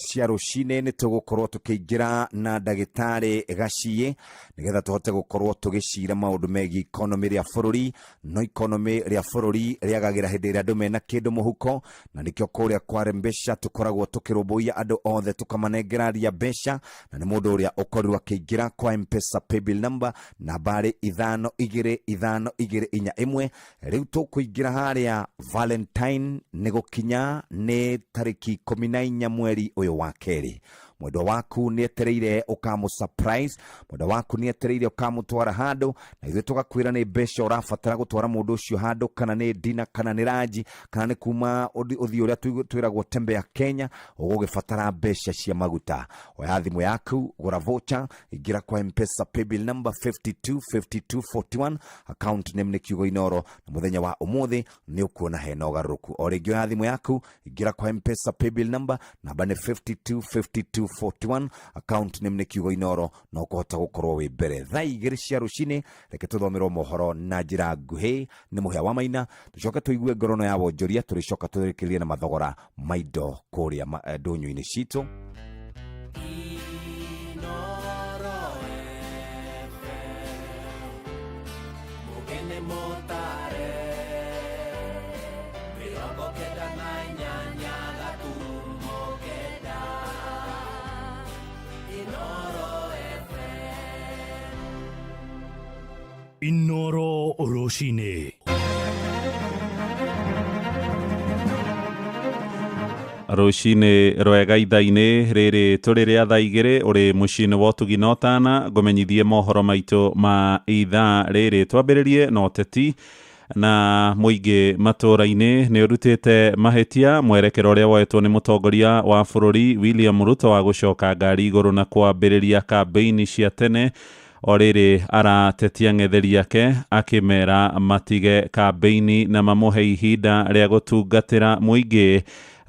cia rũcinĩ nĩ tũgũkorwo tũkĩingĩra na ndagĩtarĩ Gaciĩ nĩgetha tũhote gũkorwo tũgĩcira maũndũ megiĩ ikonomi rĩa bũrũri. No ikonomi rĩa bũrũri rĩagagĩra hĩndĩ ĩrĩa andũ mena kĩndũ mũhuko, na nĩkĩo kũrĩa kwa Rembesha tũkoragwo tũkĩrũmbũiya andũ othe tũkamanengeraria mbeca, na nĩ mũndũ ũrĩa ũkorirwo akĩingĩra kwa M-Pesa paybill number nambari 525241. Rĩu tũkũingĩra harĩa Valentine nĩ gũkinya nĩ tarĩki 14 mweri ũyũ wa kerĩ. Mwendwa waku nĩ etereire ũkamũ surprise, mwendwa waku nĩ etereire ũkamũtwara handũ, na ithuĩ tũgakwĩra nĩ mbeca ũrabatara gũtwara mũndũ ũcio handũ, kana nĩ dina kana nĩ ranji kana nĩ kuma ũthiũ ũrĩa twĩragwo Tembea Kenya, ũgũgĩbatara mbeca cia maguta. Oya thimũ yaku gũra vocha, ingĩra kwa M-Pesa paybill number 525241, account name nĩ kiugo Inoro, na mũthenya wa ũmũthĩ nĩ ũkuona hena ũgarũrũku. O rĩngĩ oya thimũ yaku ingĩra kwa M-Pesa paybill number namba nĩ 525241, account name nĩ kiugo Inoro, na ũkũhota gũkorwo wĩ mbere. Thaa igĩrĩ cia rũcinĩ reke tũthomerwo mohoro na njĩra nguhĩ nĩ Mũhĩa wa Maina, tũcoke tũigue ngorono ya wonjoria, tũrĩcoka tũrĩkĩrĩrie na mathogora ma indo kũrĩa ndũnyũ-inĩ citũ. Inoro Roshine. Rucini rwega ithainĩ rĩrĩ tũrĩ rĩa thaa igĩrĩ ũrĩ mũciĩ-inĩ wa ũtugi na ũtana ngũmenyithie mohoro maitũ ma ithaa rĩrĩ twambĩrĩrie na ũteti na mũingĩ matũra-inĩ nĩ ũrutĩte mahĩtia mwerekero ũrĩa woetwo nĩ mũtongoria wa bũrũri William Ruto wa gũcoka ngari igũrũ na kwambĩrĩria kambeini cia tene o rĩrĩ aratetia ng'etheri yake akĩmera matige kambeini na mamũhe ihinda rĩa gũtungatĩra mũingĩ.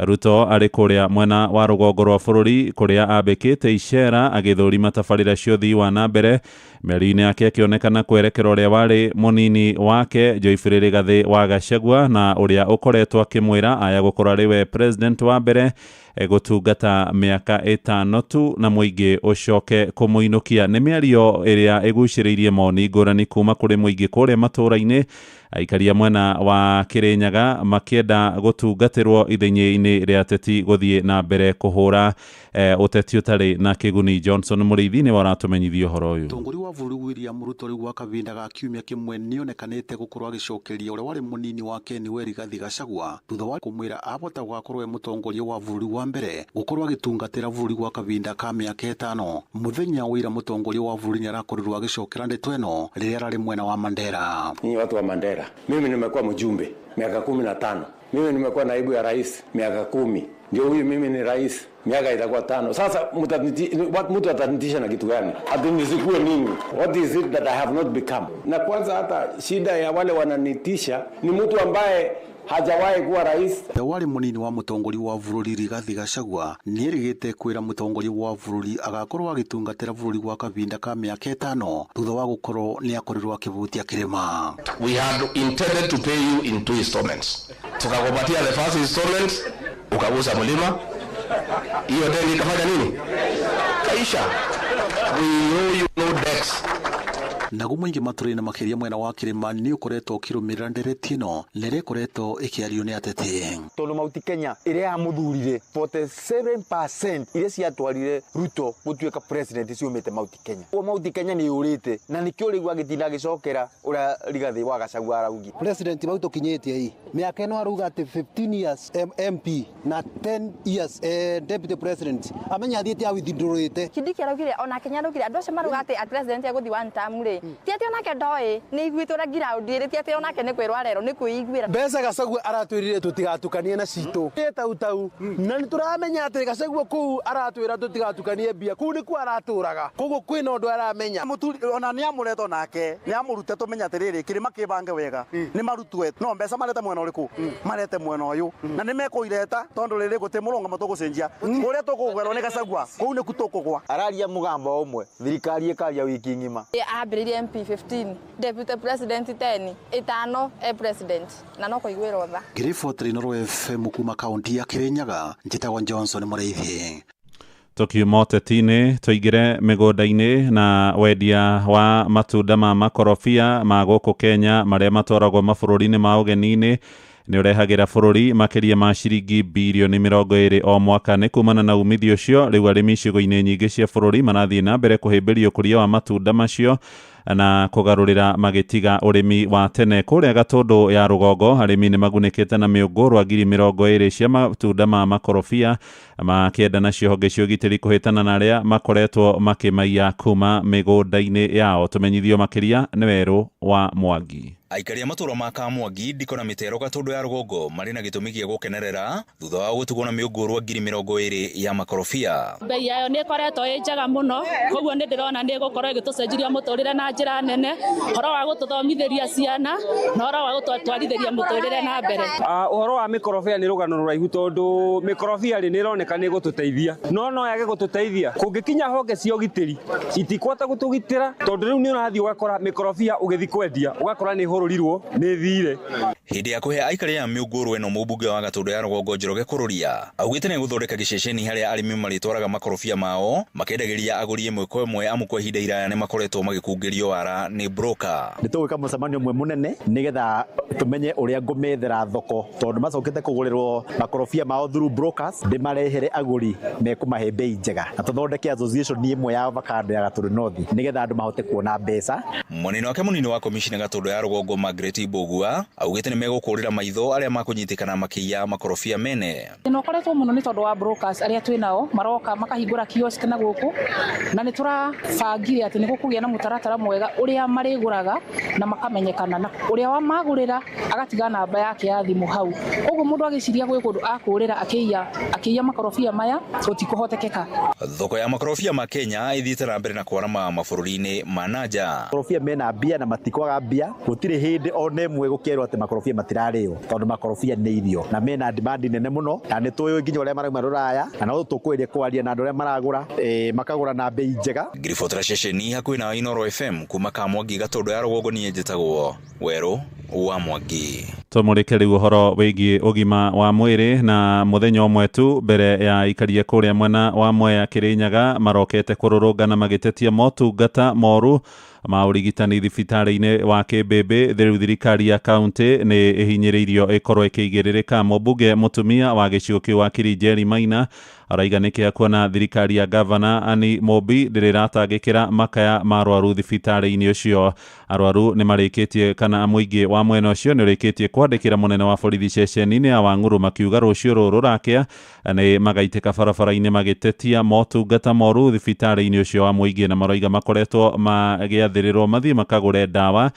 Ruto arĩ kũrĩa mwena wa rũgongo rwa bũrũri kũrĩa ambĩkĩte icera agĩthũrima tabarĩra cia ũthii wa na mbere mĩario-inĩ yake akĩonekana kwerekera ũrĩa warĩ mũnini wake Joyfrey Rigathi wa Gachagua na ũrĩa ũkoretwo akĩmwĩra aya gũkorwo arĩ we president wa mbere gũtungata mĩaka 5 tu na mũingĩ ũcoke kũmũinũkia. Nĩ mĩario ĩrĩa ĩgucĩrĩirie moni ngũrani kuma kũrĩ mũingĩ kũrĩa matũra-inĩ, aikaria mwena wa Kĩrĩnyaga makĩenda gũtungatĩrwo ithenya-inĩ rĩa ateti gũthiĩ na mbere kũhũra ũteti ũtarĩ na kĩguni. Johnson Mũrĩithi nĩ waratũmenyithia ũhoro ũyũ. Mũtongoria wa bũrũri William Ruto rĩu gwa kahinda ga kiumia kĩmwe nĩonekanĩte gũkorwo agĩcokeria ũrĩa warĩ mũnini wake nĩwe Rigathi Gachagua thutha wa kũmwĩra abota gũgakorwo mũtongoria wa bũrũri wa mbere gũkorwo agĩtungatĩra bũrũri gwa kahinda ka mĩaka 5. Mũthenya wa ira mũtongoria wa bũrũri nĩarakorirwo agĩcokera ndeto ĩno rĩrĩa ararĩ mwena wa Mandera. Ninyi watu wa Mandera, mimi nimekuwa mjumbe miaka 15. Mimi nimekuwa naibu ya rais miaka 10. Ndio huyu mimi ni rais miaka itakuwa 5. Sasa mtu atanitisha na kitu gani? Ati nisikue nini? What is it that I have not become? Na kwanza hata shida ya wale wananitisha ni mtu ambaye hajawahi kuwa rais. Wale munini wa mũtongoria wa bũrũri Rigathi Gachagua nĩerĩgĩte kwĩra mũtongoria wa bũrũri agakorwo agĩtungatĩra bũrũri gwa kahinda ka mĩaka 5 thutha wa gũkorwo nĩakorirwo akĩhutia kĩrĩma. We had intended to pay you in 2 installments. Tukakupatia the first installment ukagusa mlima. Hiyo deni ikafanya nini? Kaisha. We owe you no debts. Naguo mũingĩ matũra-inĩ makĩria mwena wa Kĩrĩma nĩ ũkoretwo ũkĩrũmĩrĩra ndereti ĩno na ĩrĩa ĩkoretwo ĩkĩario nĩ ateti. Tondũ Mount Kenya ĩrĩa yamũthurire 47% iria ciatwarire Ruto gũtuĩka president ciumĩte Mount Kenya. Mount Kenya nĩ yũrĩte na nĩkĩo rĩu agĩtinda agĩcokera ũrĩa Rigathi wa Gachagua araugi. President Ruto kinyĩtie hii mĩaka ĩno arauga atĩ 15 years MP na 10 years deputy president amenya athiĩte awithindũrĩte. Kindiki araugire ona Kenya araugire andũ acio marauga atĩ president agũthi one term rĩ tiati onake ndoĩ nĩ iguĩtwo na ground ĩrĩ tiati onake nĩ kwĩrwo arero nĩ kwĩiguĩra. Mbeca Gachagua aratwĩrire tũtigatukanie na citũ tau na nĩ tũramenya atĩ Gachagua kũu aratwĩra tũtigatukanie mbia kũu nĩkuo aratũraga koguo kwĩna ũndũ aramenya ona nĩ amũretwo nake nĩ amũrute tũmenya atĩrĩrĩ kĩrĩma kĩbange wega nĩ marutwe no mbeca marete mwena ũrĩkũ marete mwena ũyũ na nĩ mekũireta tondũ rĩrĩ gũtĩ mũrũngamo tũgũcenjia kũrĩa tũkũgwerwo nĩ Gachagua kũu nĩku tũkũgwa. Araria mũgambo ũmwe thirikari ĩkaria wiki ng'ima. Ambĩrĩirie MP 15 deputy president 10 5 president na no kũiguĩra tha. Griffith Rinoro FM kuma kaunti ya Kĩrĩnyaga njĩtagwo Johnson Mũrĩithi. Tukiuma ũteti-inĩ tũingĩre mĩgũnda-inĩ na wendia wa matunda ma makorobia ma gũkũ Kenya marĩa matwaragwo mabũrũri-inĩ ma ũgeni-inĩ nĩ ũrehagĩra bũrũri makĩria ma ciringi birioni 20 o mwaka. Nĩ kumana na umithio ũcio rĩu arĩmi icigo-inĩ nyingĩ cia bũrũri marathiĩ na mbere kũhĩmbĩria ũkũria wa matunda macio na kũgarũrĩra magĩtiga ũrĩmi wa tene. Kũrĩa Gatũndũ ya rũgongo arĩmi nĩ magunĩkĩte na mĩũngũrwa ngiri 20 cia matunda ma makorobia makĩenda nacio honge cia ũgitĩri kũhĩtana na arĩa makoretwo makĩmaiya kuma mĩgũnda-inĩ yao. Tũmenyithio makĩria nĩ Werũ wa Mwangi. Aikaria matũra ma Kamwangi ndiko na Mĩtero Gatũndũ ya rũgongo marĩ na gĩtũmi gĩa gũkenerera thutha wa gũtugwo na mĩũngũrwa ngiri 20 ya makorobia. Bei yayo nĩ ĩkoretwo ĩ njega mũno koguo nĩ ndĩrona nĩ ĩgũkorwo ĩgĩtũcenjiria mũtũrĩre na njĩra nene, ũhoro wa gũtũthomithĩria ciana na ũhoro wa gũtwarithĩria mũtũrĩre na mbere. Ũhoro wa mĩkorobia nĩ rũgano rũraihu tondũ mĩkorobia nĩ ĩroneka nĩ gũtũteithia no yage gũtũteithia kũngĩkinya honge cia ũgitĩri itikwata gũtũgitĩra tondũ rĩu nĩ ũrathiĩ ũgakora mĩkorobia ũgĩthi kwendia ũgakora nĩ hũrũrirwo nĩ thire. Hĩndĩ ya kũhe aikaria a mĩũngũrwa ĩno mũmbunge wa Gatũndũ ya rũgongo Njoroge Kũrũria augĩte nĩ gũthondeka gĩceceni harĩa arĩmi marĩtwaraga makorobia mao makendagĩria agũri ĩmwe kwa ĩmwe amu kwa ihinda iraya nĩ makoretwo magĩkungĩrio wara nĩ broker. Nĩ tũgwĩka mũcemanio ũmwe mũnene nĩgetha tũmenye ũrĩa ngũmethera thoko tondũ macokete kũgũrĩrwo makorobia mao through brokers ndĩmarehere agũri mekũmahe bei njega na tũthondeke association ĩmwe ya avocado ya Gatũndũ North nĩgetha andũ mahote kuona mbeca. Mũnene wake mũnini wa komishina Gatũndũ ya rũgongo Rongo Margaret Bogua augite ni megukũrĩra maitho aria makunyitikana makiya makorofia mene. Nĩkoretwo mũno nĩ tondũ wa brokers aria twĩ nao maroka makahingũra kiosk na gũkũ na nĩ turabangire atĩ nĩ gũkũgĩa na mũtaratara mwega ũrĩa marĩgũraga na makamenyekana na ũrĩa wa magũrĩra agatiga namba yake ya thimũ hau. Koguo mũndũ agĩciria gwĩ kũndũ akũrĩra akĩiya makorofia maya gũtikũhotekeka. Thoko ya makorofia ma Kenya ithiĩte na mbere na kwarama mabũrũri-inĩ ma nanja. Makorofia mena mbia na matikwaga mbia, gũtirĩ hĩndĩ ona ĩmwe gũkerwo atĩ makorofia matirarĩo tondũ makorofia nĩ irio na mena demand nene mũno na nĩ tũĩ nginya ũrĩa marauma rũraya na no tũkwĩrĩa kwaria na andũ arĩa maragũra makagũra na bei njega. Ngiribotera ceceni hakuhĩ na Inooro FM kuma Kamwangi Gatũndũ ya Rũgongo niĩ njĩtagwo Werũ wa Mwangi. Tũmũrĩke rĩu ũhoro wĩgiĩ ũgima wa mwĩrĩ na mũthenya ũmwe tu mbere ya ikaria kũrĩa mwena wa Mwea Kĩrĩnyaga marokete kũrũrũngana magĩtetia motungata moru ma ũrigitani thibitarĩ-inĩ wa Kĩmbĩmbĩ. Rĩu thirikari ya kaunti nĩ ĩhinyĩrĩirio ĩkorwo ĩkĩigĩrĩrĩka. Mũmbunge mũtumia wa gĩcigo kĩu wa Kirinjeri Maina araiga nĩkĩo kuona thirikari ya gavana Annie Mumbi ndĩratangĩkĩra makaya ma arwaru thibitarĩ-inĩ ũcio. Arwaru nĩ marĩkĩtie kana mũingĩ wa mwena ũcio nĩ ũrĩkĩtie kwandĩkĩra mũnene wa borithi ceceni-inĩ ya Wangũrũ makiuga rũciũ rũrũ rakĩa nĩ magaitĩka barabara-inĩ magĩtetia motungata moru thibitarĩ-inĩ ũcio wa mũingĩ na maroiga makoretwo magĩathĩrĩrwo mathiĩ makagũre ndawa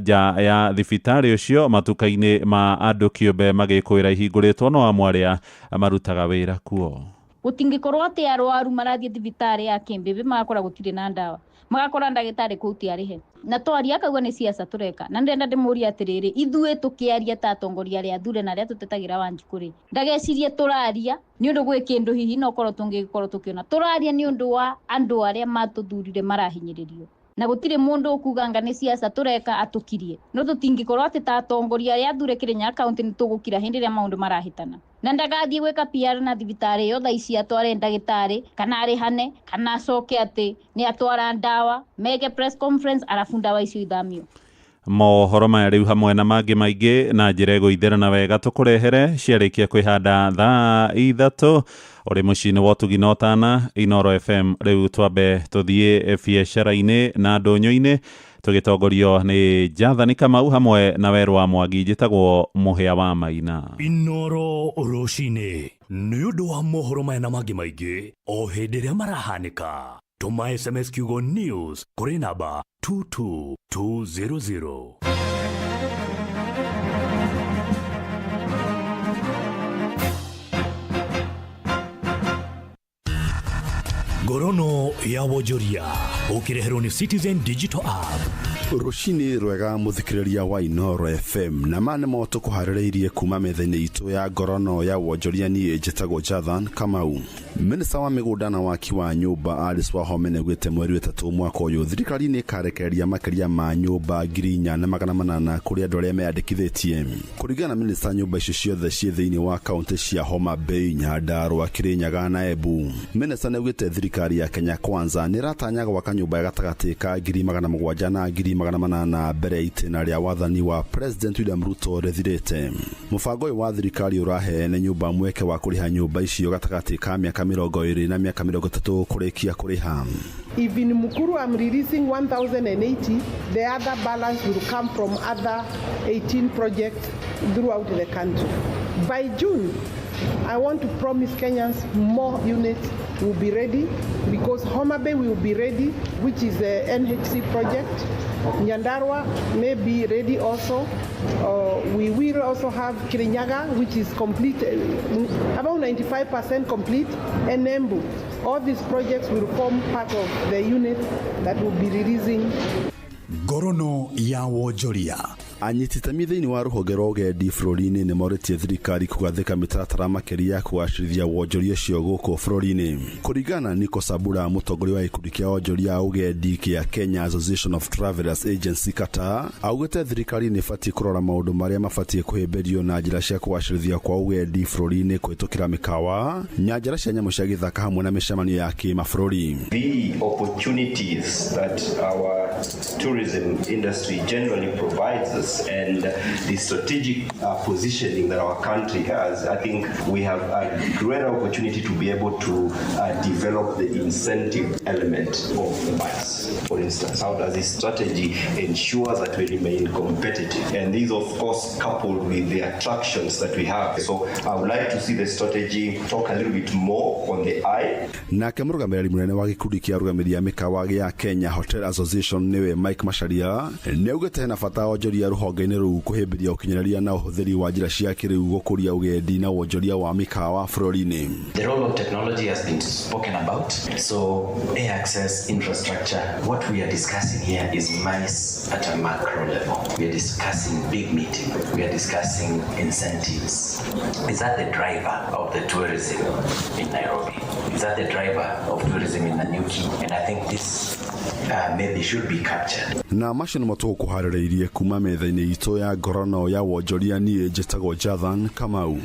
nja ya thibitarĩ ũcio matuka-inĩ ma andũ kĩũmbe magĩkwĩra ihingũrĩtwo no amwe arĩa marutaga wĩra kuo. Gũtingĩkorwo atĩ arwaru marathiĩ thibitarĩ ya Kĩmbĩmbĩ magakora gũtirĩ na ndawa, magakora ndagĩtarĩ kũu tiarĩhe na twaria akauga nĩ ciaca tũreka. Na ndĩrenda ndĩmũrie atĩrĩrĩ, ithuĩ tũkĩaria ta atongoria arĩa athure na arĩa tũtetagĩra Wanjikũ, ndagecirie tũraria nĩ ũndũ gwĩ kĩndũ hihi no korwo tũngĩkorwo tũkĩona, tũraria nĩ ũndũ wa andũ arĩa matũthurire marahinyĩrĩrio na gũtirĩ mũndũ ũkuganga nĩ ciaca tũreka atũkirie. No tũtingĩkorwo atĩ ta atongoria arĩa athure Kĩrĩnyaga kaunti nĩ tũgũkira hĩndĩ ĩrĩa maũndũ marahĩtana. Na ndagathiĩ gwĩka PR na thibitarĩ ĩyo thaa ici atware ndagĩtarĩ kana arĩhane kana acoke atĩ nĩ atwara ndawa mege press conference arabu ndawa icio ithamio. Mohoro maya rĩu hamwe na mangĩ maingĩ na njĩra ĩgũitherana wega tũkũrehere ciarĩkia kwĩhanda thaa 3 ũrĩ mũciĩ-inĩ wa Ũtugi na Ũtana Inooro FM. Rĩu twambe tũthiĩ biacara-inĩ na ndũnyũ-inĩ tũgĩtongorio nĩ Jathani Kamau hamwe na Werũ wa Mwangi. Njĩtagwo Mũhĩa wa Maina. Inooro rũcinĩ nĩ ũndũ wa mohoro maya na mangĩ maingĩ o hĩndĩ ĩrĩa marahanĩka. Tuma SMS kiugo news kũrĩ namba 22200. Ngorono ya wonjoria ũkĩreherwo nĩ Citizen Digital App. Rũcinĩ rwega mũthikĩrĩria wa Inooro FM na mane mo tũkũharĩrĩirie kuma metha-inĩ itũ ya ngorono ya wonjoria niĩ njĩtagwo Jathan Kamau. Minista wa mĩgũnda na waki wa nyũmba Alice Wahome nĩaugĩte mweri wa 3 mwaka ũyũ thirikari nĩ ĩkarekereria makĩria ma nyũmba 4,800 kũrĩ andũ arĩa meyandĩkithĩtie. Kũringana na minista, nyũmba icio ciothe ciĩ thĩinĩ wa kaunti cia Homa Bay, Nyandarua, Kĩrĩnyaga na Embu. Minista nĩaugĩte thirikari ya Kenya Kwanza nĩ ĩratanya gwaka nyũmba ya gatagatĩ ka 700,000 na 800,000 mbere ya itĩna rĩa wathani wa President William Ruto rĩthirĩte. Mũbango ũyũ wa thirikari ũraheane nyũmba mweke wa kũrĩha nyũmba icio gatagatĩ ka mĩaka 20 na mĩaka 30 kũrĩkia kũrĩha. If in Mukuru I'm releasing 1,080, the other balance will come from other 18 projects throughout the country. By June, I want to promise Kenyans more units will be ready because Homa Bay will be ready, which is the NHC project. Nyandarua may be ready also. We will also have Kirinyaga, which is complete, about 95% complete, and Embu. All these projects will form part of the unit that will be releasing. Ngorono ya wonjoria. Anyititemi thĩinĩ wa rũhonge rwa ũgendi bũrũri-inĩ nĩ morĩtie thirikari kũgathĩka mĩtaratara makĩria ya kũgacĩrithia wonjoria ũcio gũkũ bũrũri-inĩ. Kũringana na Nico Sabura, mũtongoria wa gĩkundi kĩa wonjoria ũgendi kĩa Kenya Association of Travelers Agency Kata, augĩte thirikari nĩ ĩbatiĩ kũrora maũndũ marĩa mabatiĩ kũhĩmbĩrio na njĩra cia kũgacĩrithia kwa ũgendi bũrũri-inĩ kũhĩtũkĩra mĩkawa, nyanjara cia nyamũ cia gĩthaka hamwe na mĩcemanio ya kĩmabũrũri. The opportunities that our tourism industry generally provides us and the strategic positioning that our country has, I think we have a greater opportunity to be able to develop the incentive element of the bikes. For instance, how does this strategy ensure that we remain competitive? And these, of course, coupled with the attractions that we have. So I would like to see the strategy talk a little bit more on the eye. Nake murugamiri munene wa gikundi kia rugamiri mikawa ya Kenya Hotel Association niwe Mike Macharia neugete na bata wonjoria ruhonge-ini ru kuhimbiria ukinyiriria na uhuthiri wa njira cia kiriu gukuria ugendi na wonjoria wa mikawa bũrũri-inĩ. The role of technology has been spoken about. So air access infrastructure, what we are discussing here is MICE at a macro level. We are discussing big meeting. We are discussing incentives. Is that the driver of the tourism in Nairobi? Is that the driver of tourism in Nanyuki? And I think this maybe should be captured. Na macio nĩmo tũgũkuharĩrĩirie kuma metha-inĩ itũ ya ngorono ya wonjoria niĩ njĩtagwo Jathan Kamau.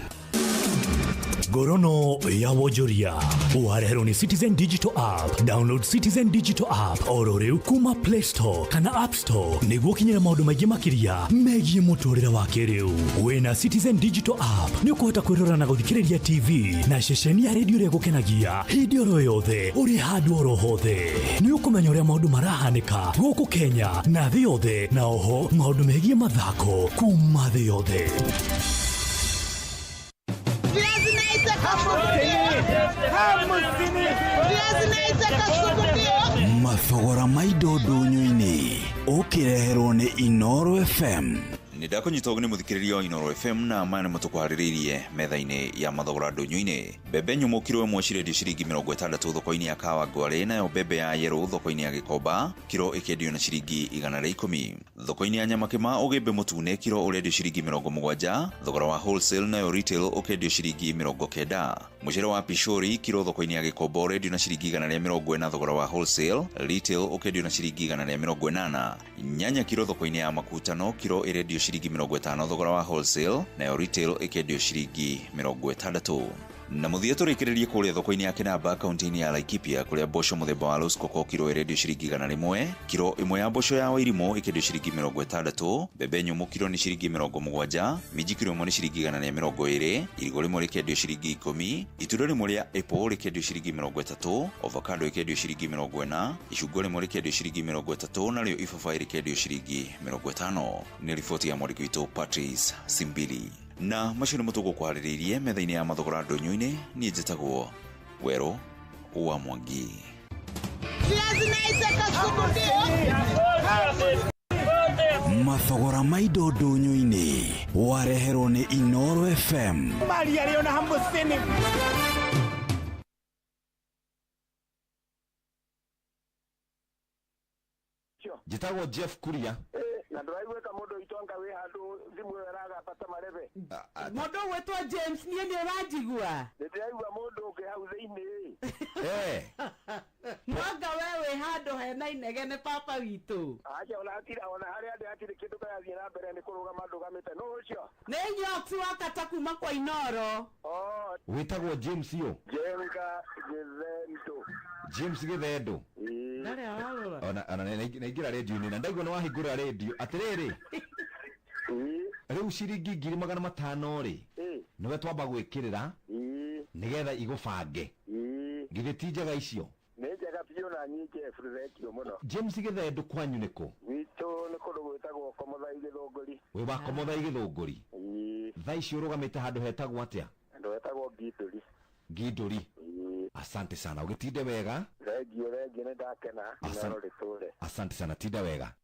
Ngorono ya wonjoria uharehero ni Citizen Digital App. Download Citizen Digital App oro riu kuma Play Store kana App Store niguo kinyira maundu maingi makiria megie muturire wa kiriu. Wina Citizen Digital App ni ukuhota kwirora na guthikiriria TV na ceceni ya radio ria gukenagia hindi oro yothe uri handu oro hothe. Ni ukumenya uria maundu marahanika guku Kenya na thi yothe, na oho maundu megie mathako kuma thi yothe. Mathogora maido ndũnyũ-inĩ ũkĩreherwo nĩ Inoro FM. Nĩndakũnyita ũgeni mũthikĩrĩria wa Inoro FM na maya nĩmo tũkũharĩrĩirie metha-inĩ ya mathogora ndũnyũ-inĩ. Mbembe nyũmũ kiro ĩmwe cirendio ciringi 60 thoko-inĩ ya Kawangware, nayo mbembe ya yellow thoko-inĩ ya Gĩkomba kiro ĩkĩendio na ciringi 110. Thoko-inĩ ya Nyamakema ũgĩmbe mũtune kiro ũrendio ciringi 70. Thogora wa wholesale nayo retail ũkĩendio ciringi 90. Mũcere wa Pishori kiro thoko-inĩ ya Gĩkomba ũrendio na ciringi 140 thogora wa wholesale, retail ũkĩendio na ciringi 180. Nyanya kiro thoko-inĩ ya Makutano kiro ĩrendio ciringi 50 thogora wa wholesale, nayo retail ĩkĩendio ciringi 60. Na muthia tũrĩkĩrĩrie kũrĩa thoko-inĩ ya Kinamba kaunti-inĩ ya Laikipia kũrĩa mboco mũthemba wa Lost Coco kiro ĩrendio ciringi 100, kiro ĩmwe ya mboco ya Wairimũ ĩkĩendio ciringi 60, mbembe nyũmũ kiro nĩ ciringi 70, minji kiro ĩmwe nĩ ciringi 120, irigo rĩmwe rĩkĩendio ciringi 10, itunda rĩmwe rĩa apple rĩkĩendio ciringi 30, avocado ĩkĩendio ciringi 40, icungwa rĩmwe rĩkĩendio ciringi 30, narĩo ibabaĩ rĩkĩendio ciringi 50. Nĩ riboti ya mwandĩki witũ Patrice Simbili. Na macio nĩmo tũgũkuharĩrĩirie metha-inĩ ya mathogora ndũnyũ-inĩ. Niĩ njĩtagwo Werũ wa Mwangi. Mathogora maido ndũnyũ-inĩ wareherwo nĩ Inoro FM. Maria Leona Hambusini. Njĩtagwo Jeff Kuria. Na ndĩraigua mũndũ itonga wĩ handũ thimũ ĩyo ĩragambata marebe. Mũndũ wetwa James niĩ nĩ ũranjigua. Ndĩraigua mũndũ ũngĩ hau thĩinĩ. Mwanga wewe handũ hena inegene papa witũ. Acha ũratira ona harĩa ndĩ hatirĩ kĩndũ kĩrathiĩ na mbere nĩ kũrũgama ndũgamĩte. Nũ ũcio? Nĩ nyoksi wakata kuma kwa Inoro. Wĩtagwo James yo? James Githendo. Ndarĩ ararora. Ona naingĩra radio-inĩ na ndaigua nĩ wahingũra radio. Atĩrĩrĩ. Rĩu ciringi 500 rĩ. Nĩwe twamba gwĩkĩrĩra nĩgetha igũbange. Githĩ ti njega icio? Nĩ njega biũ na nyingĩ bũrũretio mũno. James Githendo kwanyu nĩkũ? Witũ nĩ kũndũ gwĩtagwo Komothai Gĩthũngũri. Wĩ wa Komothai Gĩthũngũri? Thaa ici ũrũgamĩte handũ hetagwo atĩa? Handũ hetagwo Gindũri. Gindũri. Asante sana. Ũgĩtinde wega? Regio nĩ ndakena. Inoro rĩtũre. Asante sana. Tinda wega.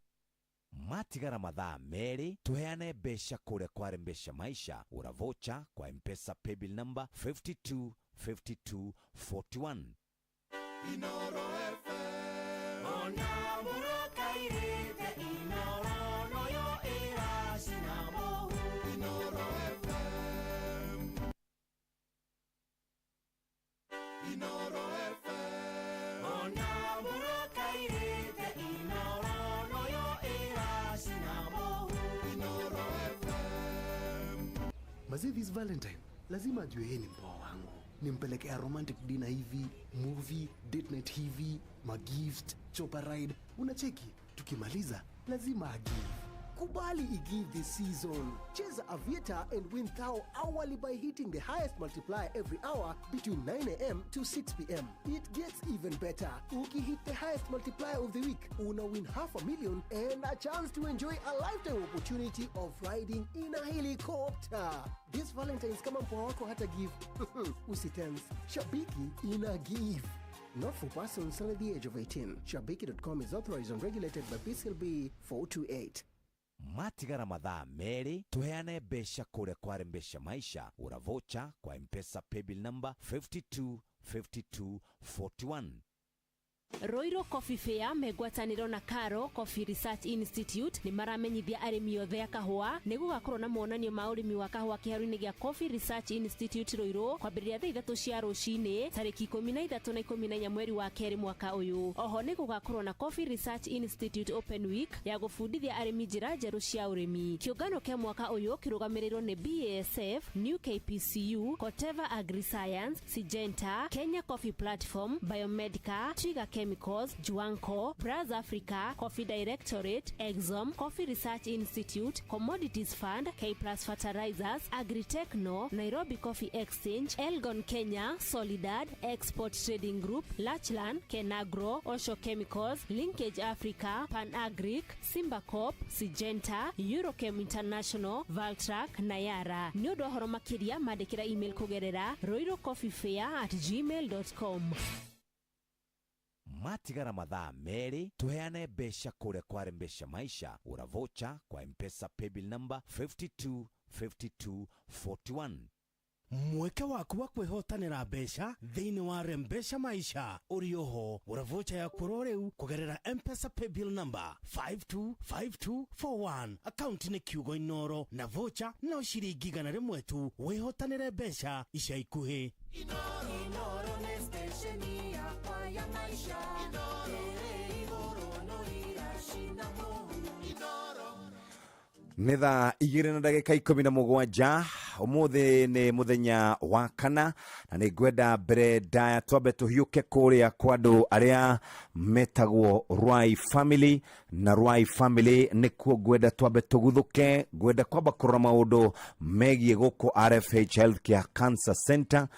Matigara mathaa merĩ tuheane mbeca kũrĩa kwa Mpesa Maisha. Gũra vocha kwa M-Pesa paybill number 525241. Inoro FM. Ona muroka irete Inoro no yo era sinamo. Inoro FM. Inoro FM. Ona muroka irete Inoro no yo era sinamo. Inoro FM. Mazee, this Valentine lazima ajue yeye ni mpoa wangu. nimpelekea romantic dinner hivi, movie, date night hivi, magift, chopper ride. Unacheki, tukimaliza lazima agive. Kubali igive this season. Cheza Aviator and win thou hourly by hitting the highest multiplier every hour between 9 a.m. to 6 p.m. It gets even better. Hit the highest multiplier of the week, una win $500,000 and a chance to enjoy a lifetime opportunity of riding in a helicopter. This Valentine's kama mpoa wako hata give. Usitense. Shabiki ina give. Not for persons under the age of 18. Shabiki.com is authorized and regulated by PCLB 428. matigara mathaa meri tuheane mbeca kure kwa Rembesha Maisha uravocha kwa M-Pesa paybill number 525241. Roiro Coffee Fair megwataniro na Karo Coffee Research Institute ni maramenyithia arimi othe a kahua niguo gakorwo na monanio ma urimi wa kahua kiharu-ini gia Coffee Research Institute Roiro kwambĩrĩria thaa 3 cia rũcinĩ tarĩki 13 na 14 mweri wa kerĩ mwaka ũyũ. Oho nĩ gũgakorwo na Coffee Research Institute Open Week ya gũbundithia arimi njĩra njerũ cia ũrĩmi. Kĩũngano kĩa mwaka ũyũ kĩrũgamĩrĩirwo nĩ BASF, New KPCU, Koteva Agri Science, Syngenta, Kenya Coffee Platform, Biomedica, Twiga Chemicals, Juanco, Braz Africa, Coffee Directorate, Exxon, Coffee Research Institute, Commodities Fund, K Plus Fertilizers, Agritechno, Nairobi Coffee Exchange, Elgon Kenya, Solidad, Export Trading Group, Lachlan, Kenagro, Osho Chemicals, Linkage Africa, Pan Agric, Simbacop, Syngenta, Eurochem International, Valtrac, Nayara. Nyodo horo makiria mandikira email kugerera roirocoffeefair@gmail.com. matigara mathaa meri tuheane mbeca kure kwa Rembesha Maisha uravocha kwa M-Pesa paybill number 525241. Mweke waku wa kwihotanira mbeca thiini wa Rembesha Maisha uri oho uravocha ya kuroreu kugerera M-Pesa paybill number 525241. Account ni kiugo inoro na vocha no shiringi 100 tu wihotanire mbeca ica ikuhi. Inoro ni station yakwa ya maisha. Nĩ thaa 2:17 ũmũthĩ nĩ mũthenya wa kana na nĩ ngwenda mbere ndaya twambe tũhiũke kũrĩa kwa andũ arĩa metagwo Rwai Family na Rwai Family nĩkuo ngwenda twambe tũguthũke. Ngwenda kwamba kũrora maũndũ megiĩ gũkũ RFH Healthcare Cancer Center.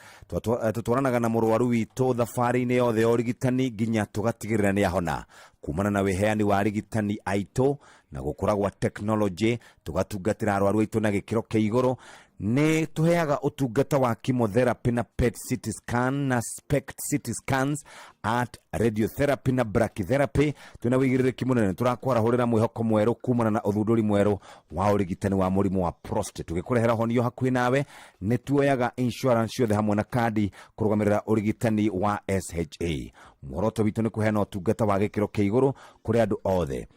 Tũtwaranaga na mũrwaru witũ thabarĩ-inĩ yothe ya ũrigitani nginya tũgatigĩrĩra nĩ ahona kumana na wĩheani wa arigitani aitũ na gũkũra gwa technology. Tugatungatĩra arwaru aitũ na gĩkĩro kĩa igũrũ. Nĩ tũheaga ũtungata wa chemotherapy na PET CT scan na SPECT CT scans at radiotherapy na brachytherapy. Twĩna wĩigĩrĩrĩki mũnene tũrakwarahũrĩra mwĩhoko mwerũ kumana na ũthundũri mwerũ wa ũrigitani wa mũrimũ wa prostate. Tũgĩkũrehera honio hakuhĩ nawe. Nĩ tuoyaga insurance yothe hamwe na kandi kũrũgamĩrĩra ũrigitani wa SHA. Muoroto witũ nĩ kũheana ũtungata wa gĩkĩro kĩa igũrũ kũrĩ andũ othe.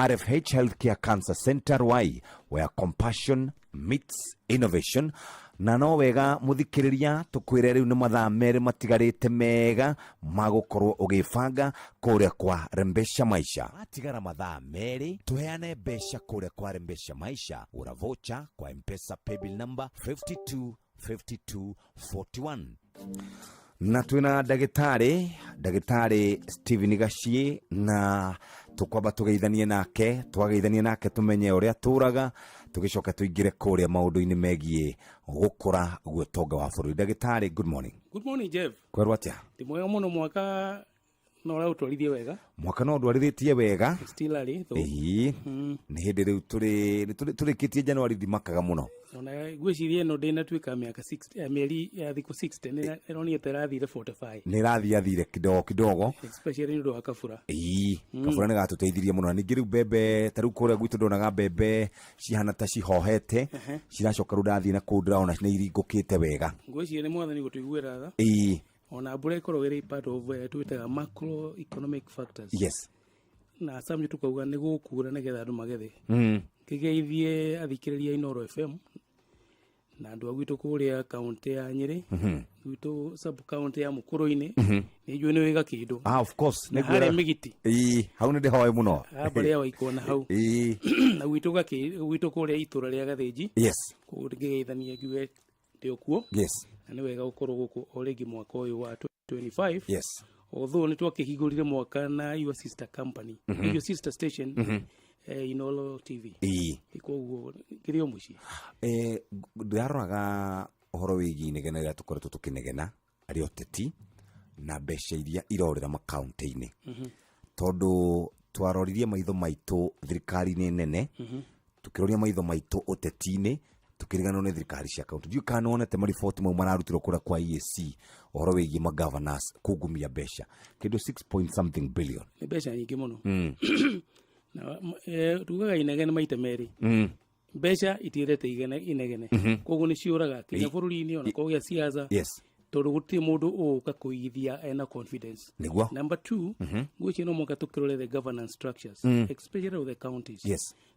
RFH Healthcare Cancer Center Rwai, where compassion meets innovation. Na no wega muthikiriria tukwire riu ni mathaa meri matigarite mega magukorwo ugibanga kuria kwa Rembesha Maisha. Matigara mathaa meri tuheane mbeca kuria kwa Rembesha Maisha uravocha kwa M-Pesa paybill number 525241. Na twina ndagĩtarĩ Steven Gacie na tukwamba tũgeithanie nake tumenye ũrĩa tũraga tũgĩcoka tũingĩre kũrĩa maũndũ-inĩ megiĩ gũkũra guotonga wa bũrũri. Ndagĩtarĩ, good morning. Good morning, Jeff. Kwerwo atĩa? Ndi mwega mũno mwaka no ũraũtwarithie wega. Mwaka no ndwarithĩtie wega. Still early though. Nĩ hĩndĩ rĩu tũrĩkĩtie January thimakega mũno. Ona gwĩciria ĩno ndĩnatuĩka mĩaka 60 mĩeri ya thikũ 60 ĩronĩte ĩrathire 45. Nĩ ĩrathire kidogo especially nĩ ũndũ wa kabura. Kabura nĩ gatũteithirie mũno. Na ningĩ rĩu mbembe ta rĩu kũrĩa gwitũ ndonaga mbembe cihana ta cihohete ciracoka rĩu ndathiĩ na kũu ndĩrona nĩ iringũkĩte wega. Ngwĩciria nĩ mwathani gũtũiguĩra tha. Ona mbura ikorwo ĩrĩ part of twĩtaga macro economic factors. Yes. Na samju tukauga nĩ gũkura nĩgetha andũ magethe. Kĩgeithie athikĩrĩria Inoro FM na andũ agwitũ kũrĩa kaunti ya Nyĩrĩ, gwitũ sub county ya Mũkũrũ-inĩ, nĩ njũĩ nĩ wĩga kĩndũ. Of course, nĩ gwĩra Mĩgiti. Hau nĩ ndĩhoe mũno. Hapa rĩa waikona hau. Na gwitũ kũrĩa itũra rĩa Gathĩnji. Yes. Kũgeithania kiuge ndio kuo yes na nĩ wega gũkorwo gũkũ o rĩngĩ mwaka ũyũ wa 2025 yes although nĩ twakĩhingũrire mwaka na your sister company your sister station Inolo TV koguo kĩrĩ o mũciĩ ndaroraga ũhoro wĩgiĩ inegena rĩrĩa tũkoretwo tũkĩnegena arĩ oteti na mbeca iria irorĩra makaunti-inĩ tondũ twaroririe maitho maitũ thirikari-inĩ nene tukĩroria maitho maitũ ũteti-inĩ tukĩriganwo nĩ thirikari cia kaunti ndiũ kana wonete mariboti mau mararutirwo kũrĩa kwa EAC ũhoro wĩgiĩ ma-governors kungumia mbeca kĩndũ 6 billion nĩ mbeca nyingĩ mũno na tugaga inegene maita merĩ mbeca itiendete inegene koguo nĩ ciũraga Kenya bũrũri-inĩ ona kũgĩa siasa tondũ gũtirĩ mũndũ ũũka kũigithia ena confidence. Number 2 gwĩciria no mũhaka tũkĩrore the governance structures especially of the counties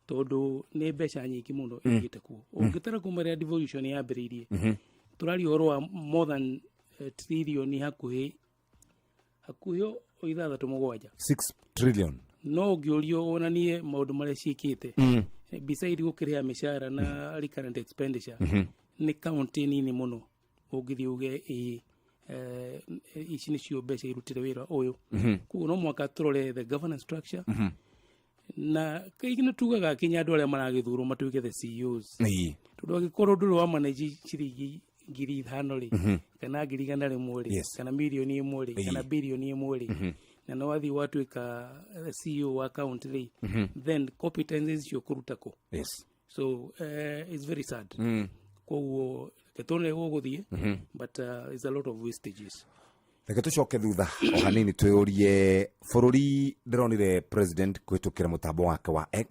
tondũ nĩ mbeca nyingĩ mũno ĩgĩte kuo ũngĩtara kuma rĩa devolution yambĩrĩirie tũraria ũhoro wa more than trillion hakuhĩ o 6 trillion no ũngĩũrio wonanie maũndũ marĩa ciĩkĩte beside gũkĩrĩha mĩcara na recurrent expenditure nĩ county nini mũno ũngĩthiĩ uge ici nĩcio mbeca irutire wĩra ũyũ koguo no mũhaka tũrore the governance structure na kaingĩ nĩ tugaga Kenya andũ arĩa maragĩthurwo matuĩke the CEOs tondũ angĩkorwo ndũrĩ wa manage ciringi 500 rĩ kana 100 rĩ kana milioni 1 rĩ kana bilioni 1 rĩ na no wathiĩ watuĩka CEO wa account rĩ then competencies cio kũruta kũ so it's very sad koguo ketone gũgũthiĩ but there's a lot of wastages. Reke tũcoke thutha o hanini twĩũrie bũrũri ndĩronire president kũhĩtũkĩra mũtambo wake wa X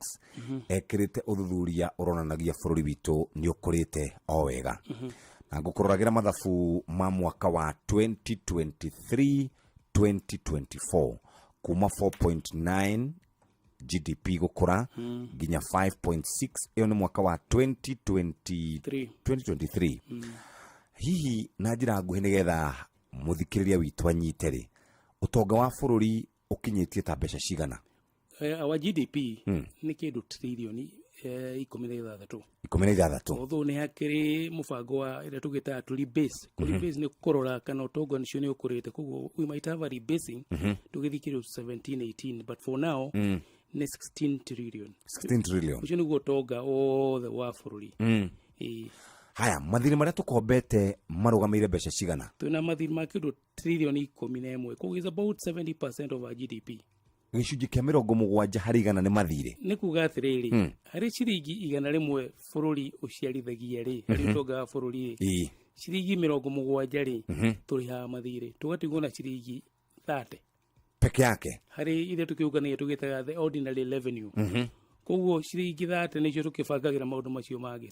ekĩrĩte ũthuthuria ũronanagia bũrũri witũ nĩ ũkũrĩte o wega na ngũkũroragĩra mathabu ma mwaka wa 2023-2024 kuma 4.9 GDP gũkũra nginya 5.6 ĩyo nĩ mwaka wa 2023 hihi na njĩra nguhĩ nĩgetha mũthikĩrĩria witũ anyite rĩ ũtonga wa bũrũri ũkinyĩtie ta mbeca cigana our GDP nĩ kĩndũ trillion 16 although nĩ hakĩrĩ mũbango wa ĩrĩa tũgĩtaga to rebase rebase nĩ kũrora kana ũtonga nĩcio nĩ ũkũrĩte koguo we might have a rebasing tũgĩthiĩ kĩndũ 17-18 but for now ni 16 trillion ucio nĩguo ũtonga othe wa bũrũri haya mathirĩ marĩa tũkombete marũgamĩire mbeca cigana twĩna mathirĩ ma kĩndũ trillion 11 koguo is about 70% of our GDP gĩcunjĩ kĩa 70 harĩ igana nĩ mathirĩ nĩ kuga atĩrĩrĩ harĩ ciringi 100 bũrũri ũciarithagia rĩ harĩ ũtonga wa bũrũri rĩ ciringi 70 rĩ tũrĩhaga mathirĩ tũgatigwo na ciringi 30 peke yake harĩ ile tukiungania tugitaga the ordinary revenue koguo ciringi 30 nĩcio tũkĩbangagĩra maũndũ macio mangĩ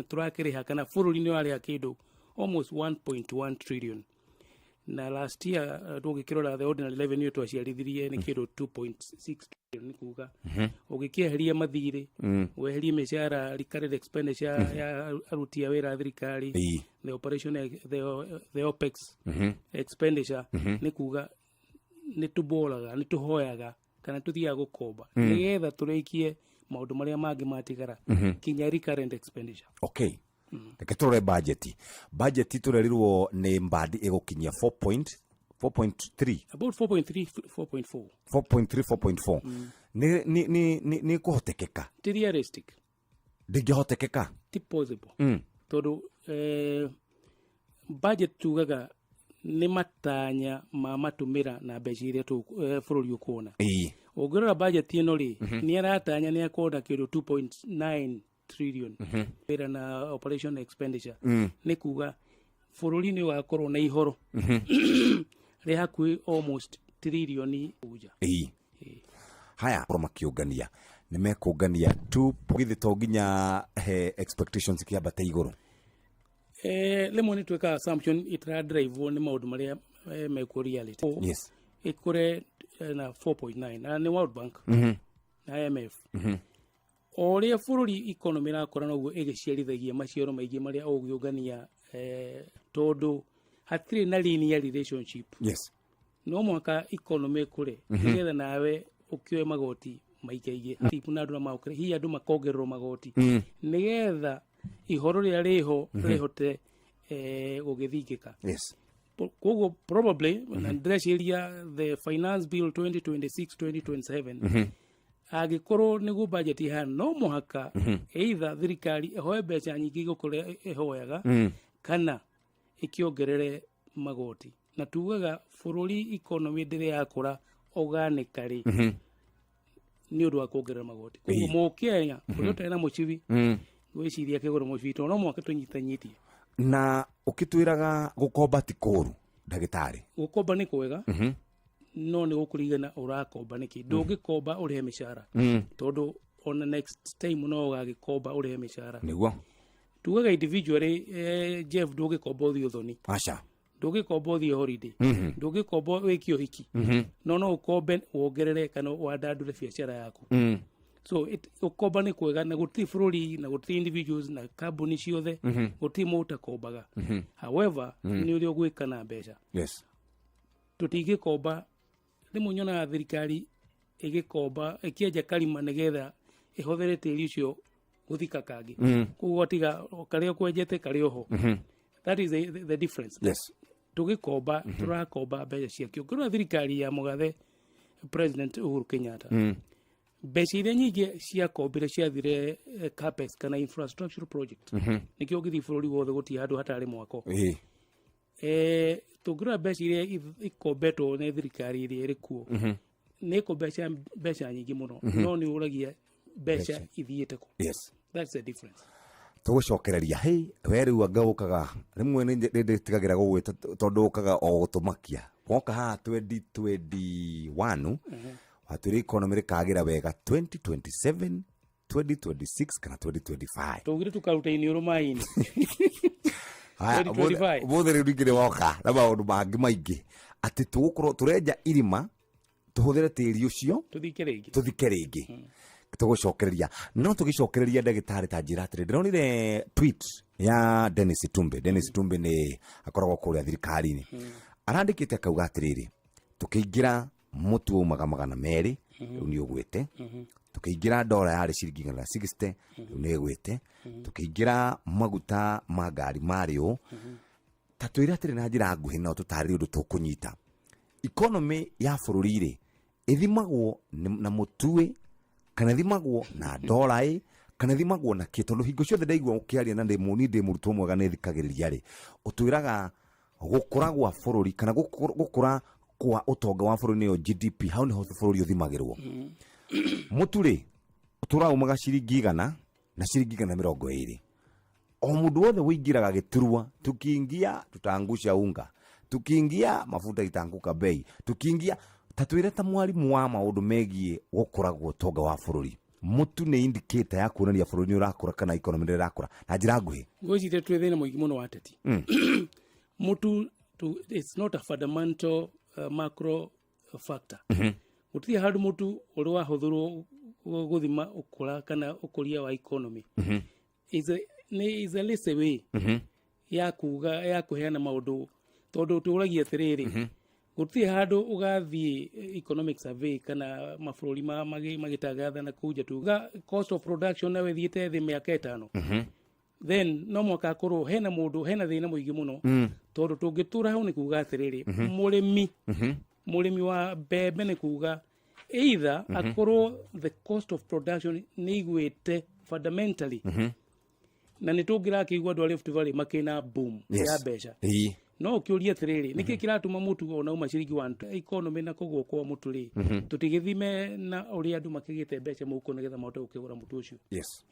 tũrakĩrĩha kana bũrũri nĩ warĩha kĩndũ almost 1.1 trillion na last year tũgĩkĩrora the ordinary revenue twaciarithirie nĩ kĩndũ 2.6 trillion nĩ kuga ũgĩkĩeheria mathirĩ weherie mĩcara recurrent expenditure ya aruti a wĩra thirikari the operation the OPEX expenditure nĩ kuga nĩ tũboraga nĩ tũhoyaga kana tũthiaga gũkomba nĩgetha tũrĩkie maũndũ marĩa mangĩ matigara kinya recurrent expenditure okay reke tũrore budget tũrerirwo nĩ mbandi ĩgũkinyia 4.3 about 4.3 4.4 nĩ kũhotekeka ti realistic ndĩngĩhotekeka ti possible tondũ budget tugaga nĩ matanya ma matũmĩra na mbeca iria bũrũri ũkuona ũngĩrora budget ĩno rĩ nĩ aratanya nĩ akona kĩndũ 2.9 trillion wĩra na operation expenditure nĩ kuga bũrũri nĩ wakorwo na ihoro rĩ hakuhĩ almost trillion uja haya makĩũngania nĩ mekũngania tu githĩ to nginya expectations kĩambate igũrũ lemon nĩ twĩkaga assumption itara-drive nĩ maũndũ marĩa mekuo reality ĩkũre na 4.9 na nĩ World Bank na IMF o ũrĩa bũrũri economy ĩrakũra noguo ĩgĩciarithagia maciaro maingĩ marĩa ũgĩũngania tondũ hatirĩ na linear relationship no mũhaka economy ĩkũre nĩgetha nawe ũkĩoe magoti maingĩ na andũ maũkĩre hihi andũ makongererwo magoti nĩgetha ihoro rĩa rĩho rĩhote gũgĩthingĩka. Yes. Koguo probably na ndĩreciria the finance bill 2026-2027 angĩkorwo nĩguo budget ihana no mũhaka either thirikari ĩhoe mbeca nyingĩ gũkũrĩa ĩhoyaga kana ĩkĩongerere magoti, na tugaga bũrũri economy ndĩrĩ yakũra organically nĩ ũndũ wa kuongerera magoti. Koguo mũkenya ũrĩa ũtarĩ na mũcibi gwĩciria kĩgũra mũcibi tondũ no mwaka tũnyitanyitie. Na ũkĩtwĩraga gũkomba ti kũru ndagĩtarĩ? Gũkomba nĩ kwega no nĩ gũkũringana ũrakomba nĩkĩ. Ndũngĩkomba ũrĩhe mĩcara tondũ on the next time no ũgagĩkomba ũrĩhe mĩcara. Nĩguo tugaga individually Jeff ndũngĩkomba ũthiĩ ũthoni, aca ndũngĩkomba ũthiĩ holiday, ndũngĩkomba wĩkie ũhiki, no ũkombe wongerere kana wandandure biacara yaku. So ũkomba nĩ kwega na gũtirĩ bũrũri na gũtirĩ individuals na kambuni ciothe gũtirĩ mũndũ ũtakombaga. However nĩ ũrĩa ũgwĩka na mbeca. Yes. Tũtingĩkomba rĩmwe nyonaga thirikari ĩgĩkomba ĩkĩenja karima nĩgetha ĩhũthĩre tĩri ũcio gũthika kangĩ. Koguo tiga karĩa ũkwenjete karĩ oho. That is the difference. Yes. Tũgĩkomba tũrakomba mbeca ciakĩo. Ngĩrora thirikari ya mũgathe President Uhuru Kenyatta mbeca iria nyingĩ ciakombire ciathire capex kana infrastructure project. Nĩkĩo ũgĩthiĩ bũrũri wothe gũtirĩ handũ hatarĩ mwako. Tũngĩrora mbeca iria ikombetwo nĩ thirikari iria ĩrĩ kuo nĩ ĩkombeca mbeca nyingĩ mũno no nĩ ũragia mbeca ithiĩte kũ. Yes. That's the difference. Tũgũcokereria we rĩu anga ũkaga rĩmwe nĩndĩtigagĩra gũgwĩta tondũ ũkaga o gũtũmakia woka haha 2021 watwĩra economy rĩkagĩra wega 2027 2026 kana 2025 tũgire tukaruta iniũrũ maĩnĩ. Mũthĩ rĩu rĩngĩ woka na maũndũ mangĩ maingĩ atĩ tũgũkorwo tũrenja irima tũhũthĩre tĩri ũcio tũthike rĩngĩ. Tũgũcokereria no tũgĩcokereria ndagĩtarĩ ta njĩra atĩrĩ ndĩronire tweet ya Dennis Tumbe. Dennis Tumbe nĩ akoragwo kũrĩa thirikari-inĩ arandĩkĩte akauga atĩrĩrĩ tũkĩingĩra mũtu umaga magana merĩ rĩu nĩ ũgwĩte, tũkĩingĩra ndora yarĩ ciringi 60 rĩu nĩ ĩgwĩte, tũkĩingĩra maguta ma ngari marĩo ta twĩra atĩrĩ na njĩra nguhĩ no tũtarĩrie ũndũ tũkũnyita. Economy ya bũrũri-rĩ ĩthimagwo na mũtuĩ kana thimagwo na dola kana thimagwo na kĩ, tondũ hingo ciothe ndaigua ũkĩaria na ndĩ mũrutwo mwega nĩ thikagĩrĩria ũtwĩraga gũkũra gwa bũrũri kana gũkũra kwa ũtonga wa bũrũri nĩyo GDP, hau nĩho bũrũri ũthimagĩrwo. Mũtu-rĩ tũraumaga ciringi 100 na ciringi 120. O mũndũ wothe wĩingĩraga gĩturwa, tukiingia tutangusha unga, tukiingia mafuta itanguka bei, tukiingia tatwĩre ta mwarimu wa maũndũ megiĩ gũkũra gwa ũtonga wa bũrũri. Mũtu nĩ indicator ya kuonania bũrũri nĩ ũrakũra kana economy nĩ ĩrakũra na njĩra nguhĩ. Ngwĩciria twĩ thĩna mũingĩ mũno wa ateti. Mũtu it's not a fundamental macro factor. Gũtirĩ handũ mũtu ũrĩ wahũthĩrwo gũthima ũkũra kana ũkũria wa economy. Is a less way ya kuga ya kũheana maũndũ tondũ tũragia atĩrĩrĩ gũtirĩ handũ ũgathiĩ economic survey kana mabũrũri magĩtangatha na kuja tuga cost of production na wethiĩte thĩ mĩaka 5 then no mwaka korwo hena mũndũ hena thĩna mũingĩ mũno tondũ tũngĩtũra hau nĩ kuga atĩrĩrĩ mũrĩmi wa mbembe nĩ kuga either akorwo the cost of production nĩ igwĩte fundamentally na nĩ tũngĩrakĩigua andũ a Rift Valley makĩna boom ya mbeca. No ũkĩũria atĩrĩrĩ nĩkĩ kĩratũma mũtu ona uma ciringi 1 economy na kũgwo kwa mũtu rĩ tũtigĩthime na ũrĩa andũ makĩgĩte mbeca mũhuko nĩgetha mahote gũkĩgũra mũtu ũcio. Yes.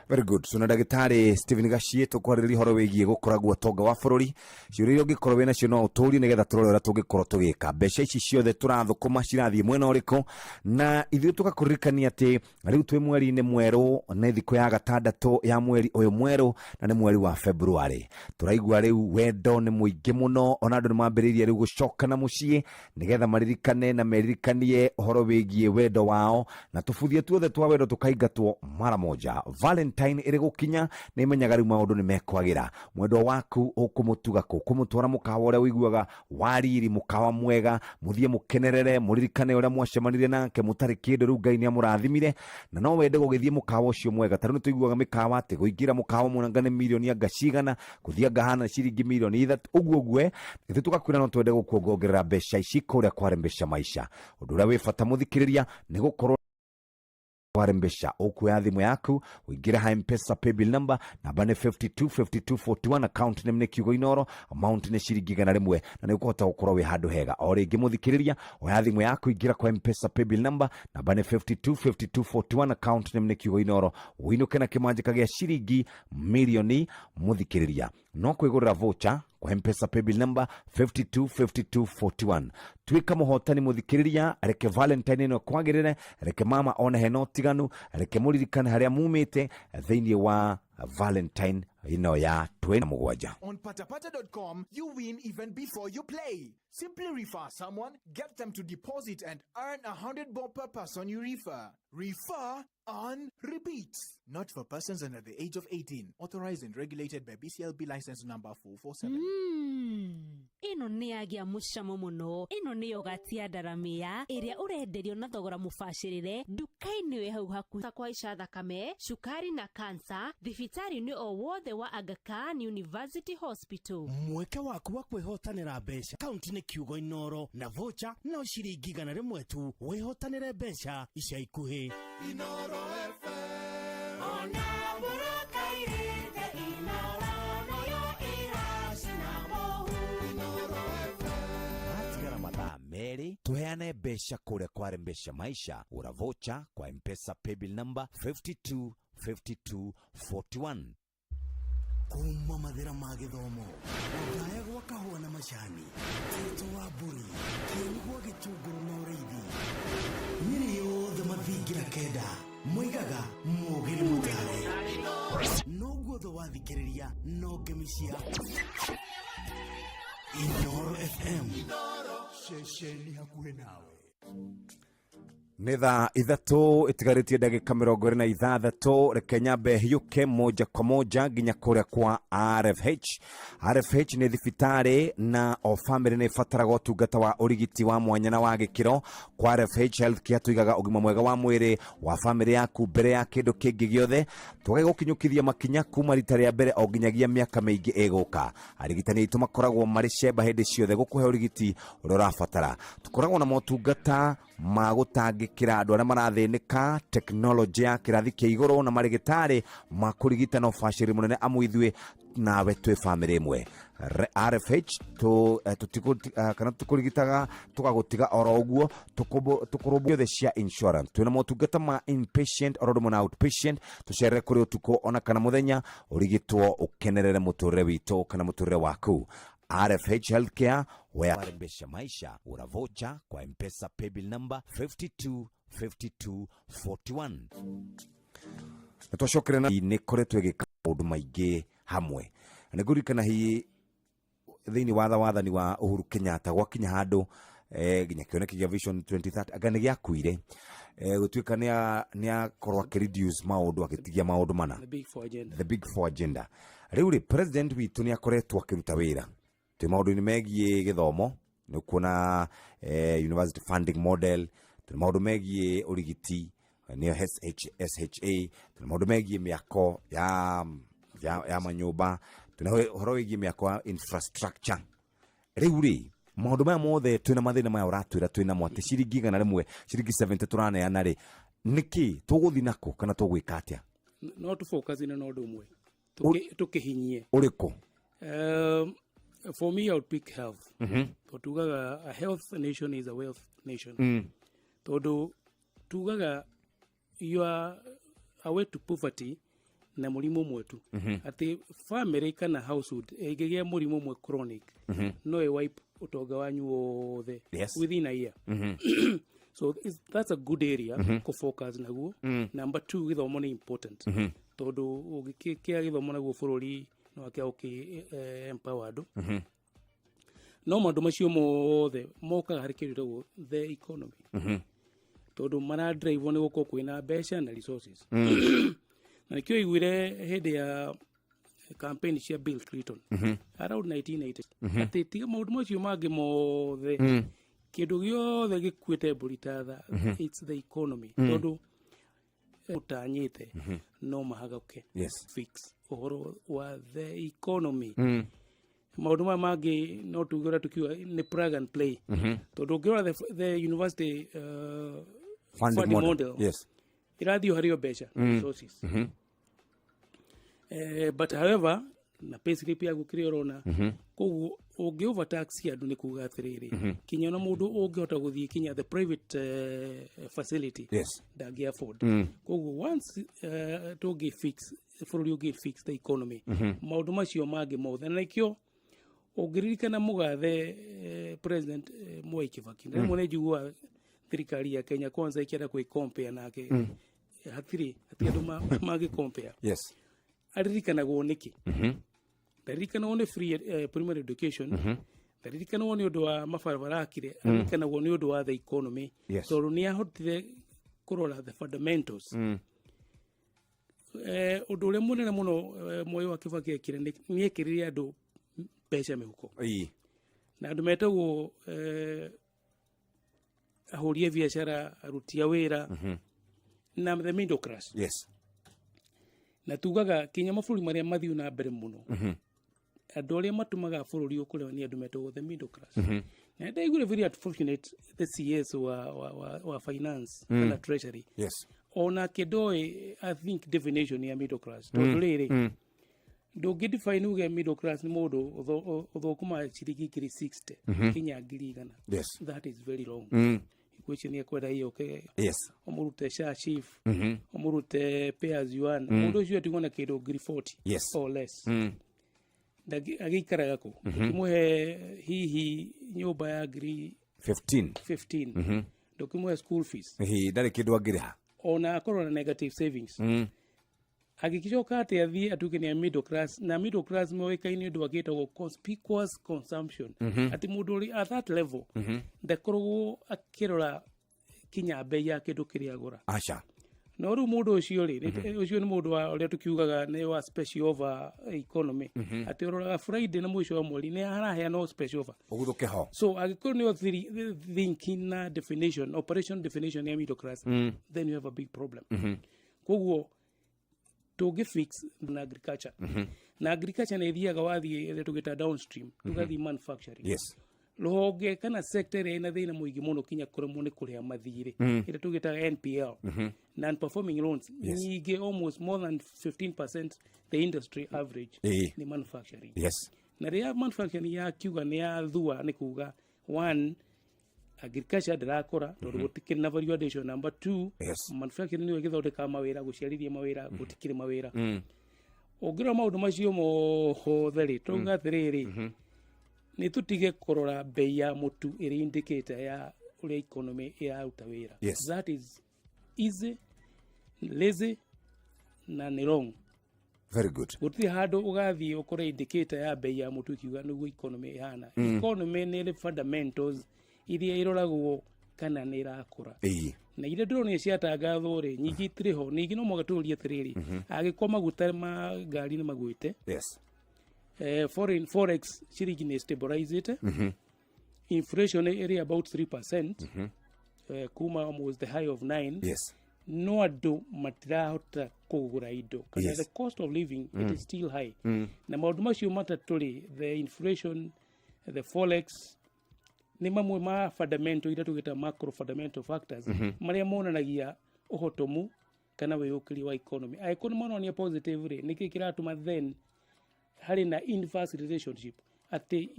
Very good. So na ndagĩtarĩ Stephen Gacie tũkwarĩrĩria ũhoro wĩgiĩ gũkũra gwa ũtonga wa bũrũri. Ciũria iria ũngĩkorwo wĩna cio no ũtũũrie nĩgetha tũrore ũrĩa tũngĩkorwo tũgĩka. Mbeca ici ciothe tũrathũkũma cirathiĩ mwena ũrĩkũ, na ithuĩ tũgakũririkania atĩ rĩu twĩ mweri-inĩ mwerũ nĩ thikũ ya 6 ya mweri ũyũ mwerũ na nĩ mweri wa February. Tũraigua rĩu wendo nĩ mũingĩ mũno, ona andũ nĩ mambĩrĩirie rĩu gũcoka na mũciĩ nĩgetha maririkane na meririkanie ũhoro wĩgiĩ wendo wao na tũbuthie tuothe twa wendo tũkaingatwo mara moja. Valentine Valentine iri gukinya ni menyaga riu maundu ni mekwagira mwendo waku ukumutuga ku kumutwara mukawa uria wiguaga wariri mukawa mwega muthie mukenerere muririkane uria mwacemanirie nake mutari kindu riu Ngai ni amurathimire na no wende gugithie mukawa ucio mwega taru ni tuiguaga mikawa ati guingira mukawa munangane milioni angacigana kuthia ngahana ciringi milioni 3 uguo ithu tugakwira no twende gukuongerera mbeca ici kuria kware mbeca maisha undu uria wi bata muthikiriria ni gukorwo warembesha ukuya thimu yaku uingira ha M-Pesa paybill number namba ni 525241 account name ni Kiugo Inoro amount ni ciringi 100 na ni ukuhota gukorwo wi handu hega o ringi muthikiriria oya thimu yaku ingira kwa M-Pesa paybill number namba ni 525241 account name ni Kiugo Inoro winuke na kimanjika gia ciringi milioni muthikiriria no kwigurira voucher kwa M-Pesa paybill number 525241 twika muhotani muthikiriria reke Valentine no kwagirire reke mama one heno tiganu reke muririkane haria mumite thiini wa Valentine ino ya 27 On patapata.com, you win even before you play. Simply refer someone, get them to deposit and earn 100 bob per person you refer. Refer on repeat. Not for persons under the age of 18. Authorized and regulated by BCLB license number 447. Ino ni agia mucamo muno. Ino ni yogati ya daramia. Iria urenderio na thogora mubashirire. Dukaini we hau hakuhĩ kwa ica thakame, cukari na kansa. Thibitari ni o wothe wa Aga Khan University Hospital. Mweke waku wa kwihotanira mbeca kaunti ni Kiugo Inoro na voucher no ciringi 100 tu wihotanire mbeca ica ikuhi. Inoro FM ona burokairite Inoro noyo iracina mohu Inoro FM atigara mathaa meri tuheane mbeca kuria kware mbeca maisha ura voucher kwa M-Pesa paybill number 525241 kuma mathira ma githomo ngaya gwa kahua na macani tito wa mburi kĩonigwo gĩtũngũrũ na ũrĩithi nyĩrĩ yothe mathingira kenda moigaga mũgĩrĩ mũtare no guothe wathikĩrĩria no ngemi Inoro FM Shesheni hakuhe nawe. nĩ thaa ithatu itigarĩtie ndagĩka 26 reke nyambe hiũke moja kwa moja nginya kũrĩa kwa RFH. RFH nĩ thibitarĩ na o family nĩ ĩbataraga ũtungata wa ũrigiti wa mwanya na wa gĩkĩro. Kwa RFH Healthcare tuigaga ũgima mwega wa mwĩrĩ wa family yaku mbere ya kĩndũ kĩngĩ gĩothe. Tũgagũkinyũkithia makinya kuma rita rĩa mbere o nginyagia mĩaka mĩingĩ ĩgũka. Arigitani aitũ makoragwo marĩ cemba hĩndĩ ciothe gũkũhe ũrigiti ũrĩa ũrabatara. Tũkoragwo na motungata ma gũtangĩkĩra andũ arĩa marathĩnĩka, tekinoronjĩ ya kĩrathi kĩa igũrũ na marĩgĩtarĩ ma kũrigita na ũbacĩrĩri mũnene amu ithuĩ nawe twĩ family ĩmwe. RFH kana tukũrigitaga tũgagũtiga oro ũguo tũkũrũmbũiya othe cia insurance. Twĩna motungata ma inpatient oro rĩmwe na outpatient. Tũcerere kũrĩ ũtukũ ona kana mũthenya ũrigitwo ũkenerere mũtũrĩre witũ kana mũtũrĩre waku. RFH Healthcare where mbesha maisha ura voucher kwa M-Pesa paybill number 525241 natwacokere na nĩ koretwo ĩgĩka maũndũ maingĩ hamwe nĩ ngũririkana hihi thĩinĩ wa wathani wa Uhuru Kenyatta gwakinya handũ nginya kĩoneki gĩa Vision 2030 anga nĩ gĩakuire gũtuĩka nĩ akorwo akĩreduce maũndũ agĩtigia maũndũ mana the big four agenda. Rĩu rĩ president witũ nĩ akoretwo akĩruta wĩra twĩ maũndũ-inĩ megiĩ gĩthomo nĩ kuona university funding model, twĩ maũndũ megiĩ ũrigiti nĩyo SHA, twĩ maũndũ megiĩ mĩako ya manyũmba, twĩ ũhoro wĩgiĩ mĩako ya infrastructure. Rĩu rĩ maũndũ maya mothe twĩna mathĩna maya ũratwĩra twĩna mwatĩ ciringi 100 ciringi 70 tũraneana rĩ nĩkĩ tũgũthi nako kana tũgwĩka atĩa? No tũfocus na ũndũ ũmwe tũkĩhinyie ũrĩkũ? For me, I would pick health. Tugaga a health nation is a wealth nation. Todo tugaga you are away to poverty na mũrimũ mwetu. Ati family kana household ĩngĩgĩa mũrimũ mwe chronic no wipe utonga wanyu wothe within a year. So that's a good area to focus naguo. Number 2, gĩthomo nĩ important. Todo ũgĩkĩa gĩthomo naguo bũrũri no akĩa empower andũ. No maũndũ macio mothe mokaga harĩ kĩndũ gĩtagwo the economy. Todo mara drive nĩ gũkorwo kwĩna mbeca na resources. na nikio igwire hede ya campaign cia Bill Clinton around 1980 ati tiga maundu macio mangĩ mothe kindu giothe gikuite mburitatha it's the economy tondu utanyite no mahagauke fix uhoro wa the economy maundu maya mangĩ no tugora tukiuga ni plug and play tondu ũngĩrora the university funding model irathio hario mbeca resources but however na payslip ya gukiri orona koguo ungi overtax andu ni kuga atiriri kinya na mundu ungihota guthii kinya the private facility ndagi afford koguo once tugi fix bururi ugi fix the economy maundu macio mangĩ mothe na ikio ungiririkana mugathe president Mwai Kibaki na mune njugua thirikari ya Kenya kwanza ikienda kwi compare nake hatiri andu magi compare aririkanagwo niki ndarikanagwo ni free primary education ndarikanagwo ni undu wa mabarabara akire aririkanagwo ni undu wa the economy tondu ni ahotire kurora the fundamentals undu uria munene muno Mwai wa Kibaki akire ni ekirire andu mbeca mihuko na andu metagwo ahũri biashara aruti a wira na the middle class na tugaga kinya mabũrũri maria mathiu na mbere muno andu aria matumaga bũrũri ũkũrĩa ni andu metagwo the middle class na ndaigure very unfortunate the CS wa finance na treasury ona kedoi I think definition ya middle class tondu riri ndũngĩdefine uge middle class ni mũndũ ũthũkuma ciringi ngiri 60 kinya ngiri 100 that is very wrong equation ya kwenda hiyo omurute SHA chief omurute pay as you earn mũndũ ũcio atigona kĩndũ ngiri 40 or less agĩikaraga kũ ũkĩmũhe hihi nyũmba ya ngiri 15 ndũkĩmũhe school fees ndarĩ kĩndũ angĩrĩha ona akorwo na negative savings agikicoka ati athii atuke ni middle class na middle class moikaini ndu agitagwo conspicuous consumption ati mundu uri at that level ndakorwo akirora kinya bei ya kindu kiria agura no ru mundu ucio ucio ni mundu wa uria tukiugaga ni wa special over economy ati uroraga Friday na mwisho wa mweri ni arahe no special over uguthuke ho so agikorwo ni thinking na definition operation definition ya middle class then you have a big problem koguo tugi fix na agriculture na agriculture na ithiaga wathie tugita downstream tugathi manufacturing ruhonge kana sector ina thina muingi muno kinya kuremwo ni kuria mathire ire tugita NPL non performing loans nyingi almost more than 15% the industry average ni manufacturing na ria manufacturing ya kiuga ni ya thua ni kuga one agriculture ndirakora tondu gutikiri na value addition number 2 manufacturing ni wegithondeka mawira guciarithia mawira gutikiri mawira ungira maundu macio mohothe tuga atiriri ni tutige kurora bei ya mutu iri indicator ya uria economy ya utawira that is easy lazy na ni wrong very good guti hado ugathi ukore indicator ya bei ya mutu kiuga niguo economy ihana economy ni fundamentals iria iroragwo kana nä irakå na iria ndĩrona ciatangathwo rĩ nyingĩ itirĩ ho ningĩ no mũgatũria atirĩrĩ agĩkorwo maguta ma ngari nĩ magwĩte foreign forex ciringi nĩ stabilized inflation area about 3% kuma almost the high of 9 no andũ matirahota kũgũra indo kana the cost of living it is still high na maũndũ macio matatũ rĩ the inflation the forex ni mamwe ma fundamental ira tugita macro fundamental factors maria monanagia uhotomu kana wiyukiri wa economy economy no ni positive ri niki kiratuma then hari na inverse relationship ati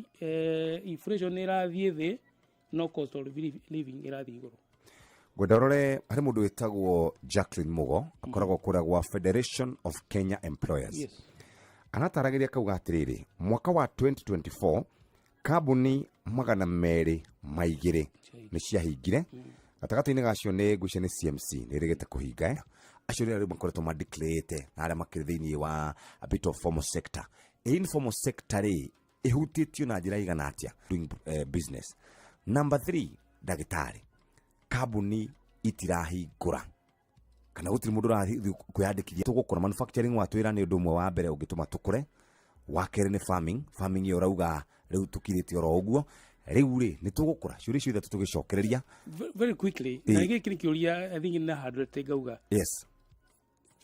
inflation irathie thi no cost of living irathie iguru gwenda rore hari mundu witagwo Jacqueline Mugo akoragwo kuria gwa Federation of Kenya Employers anataragiria kauga atiriri mwaka wa 2024 kambuni magana meri maigire ni ciahingire gatagati-ini gacio ni ngucia ni CMC ni rigete kuhinga acio ni makoretwo madeclarate na aria makiri thiini wa a bit of formal sector informal sector ihutitio na njira igana atia doing business. Number 3 dagitari kambuni itirahingura kana gutiri mundu rathi kwiyandikithia tugukora manufacturing watwira ni undu umwe wa mbere ungituma tukure wa kere ni farming yo rauga riu tukirite oro uguo riu ri ni tugukura ciuri ciothe tugicokereria very quickly na giki ni kiuria I think na hard tegauga yes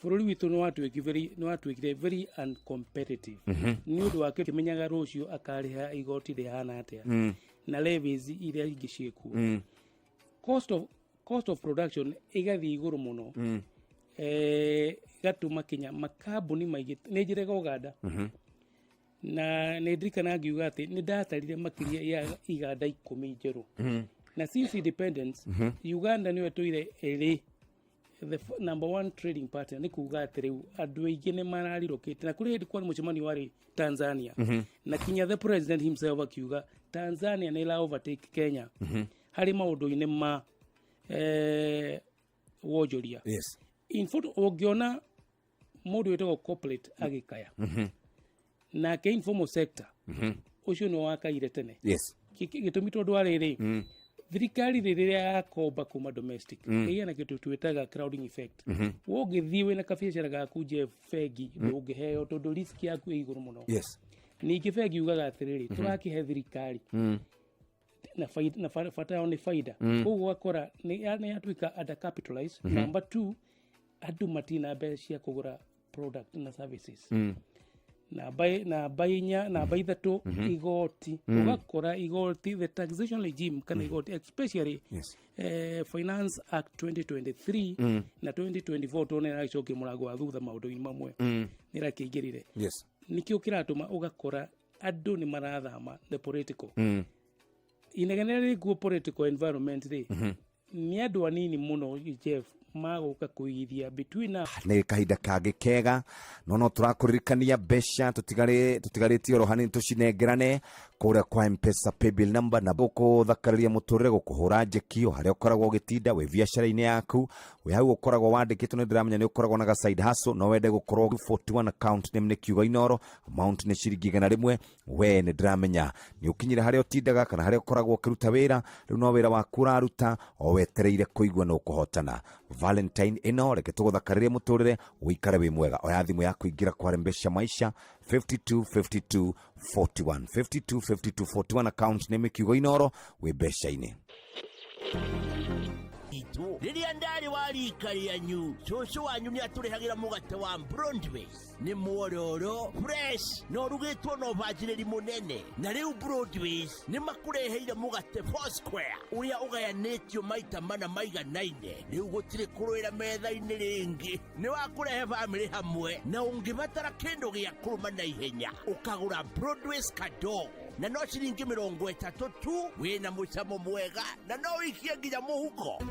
bururi witu no watwikire very uncompetitive ni undu wake kimenyaga rucio akariha igoti rihana atia na levies iria ingiciku cost of production igathi iguru muno gatuma Kenya makambuni maigi ni njirega Uganda na nä ndirikana ngiuga atä nä ndatarire makiria ya iganda 10 njeru na since independence Uganda nä tåire ĩrĩ the number one trading partner nä kuga atä rä u andå aingä nä mararirå na kå rä hä ndä kwarä må cemanio warä Tanzania na kinya the president himself akiuga Tanzania nä ĩra overtake Kenya harä maũndũ-inĩ ma wonjoria in fact ũngĩona mũndũ wĩtagwo corporate agĩkaya na ke informal sector ucio no wakaire tene gitumi tondu ariri thirikari riria yakomba kuma domestic ĩgĩa na kĩndũ twĩtaga crowding effect wongĩthiĩ wĩna kabiacara gaku nje bengi ndũngĩheo tondũ risk yaku ĩ igũrũ mũno ningĩ bengi ugaga atĩrĩrĩ tũrakĩhe thirikari na bata yao nĩ baida koguo ũgakora nĩ yatuĩka undercapitalized number 2 andũ matina mbeca cia kũgũra product na services na bai thatu igoti ugakora igoti the taxation regime kana igoti especially Finance Act 2023 na 2024 tone na icoke murango wa thutha maundu-ini mamwe nira kiingirire nikio kiratuma ugakora andu ni marathama the political inegenere guo political environment ri ni andu anini muno Jeff maguka kuigithia between nä kahinda kangä kega no turakuririkania mbeca tutigarĩtie oro hanini tucinengerane kũrĩa kwa M-Pesa paybill number na gũkũthakariria mũtũrĩre gũkũhũra njekio harĩa ũkoragwo ũgĩtinda wĩ biacara-inĩ yaku wĩ hau ũkoragwo wandĩkĩtwo nĩ ndĩramenya nĩ ũkoragwo na side hustle no wende gũkorwo 41 account name nĩ kiugo Inoro amount nĩ ciringi 100 we nĩ ndĩramenya nĩ ũkinyire harĩa ũtindaga kana harĩa ũkoragwo ũkĩruta wĩra rĩu no wĩra waku ũraruta o wetereire kũigua no kũhotana Valentine ino reke tũgũthakaririe mũtũrĩre ũikare wĩ mwega oya thimũ yaku ingĩra kwa M-Pesa maisha 525241 account name kiugo Inoro wĩ mbeca-inĩ riria ndari warikaria nyu cucu wanyu ni aturihagira mugate wa Broadway ni mwororo fresh no rugitwo no bajiriri munene na riu Broadway ni makureheire mugate Foursquare uria ugayanitio maita mana maiganaine riu gutire kurwira metha-ini ringi ni wakurehe family hamwe na ungibatara kindu gia kuruma na ihenya ukagura Broadway kado na no ciringi 30 tu wina mucamo mwega na no ikie nginya muhuko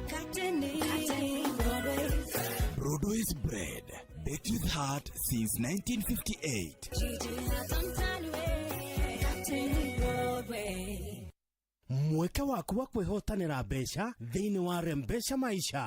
Broadway's bread, baked with heart since 1958. Mweke waku wa kwihotanira mbeca thiini wa M-Pesa maisha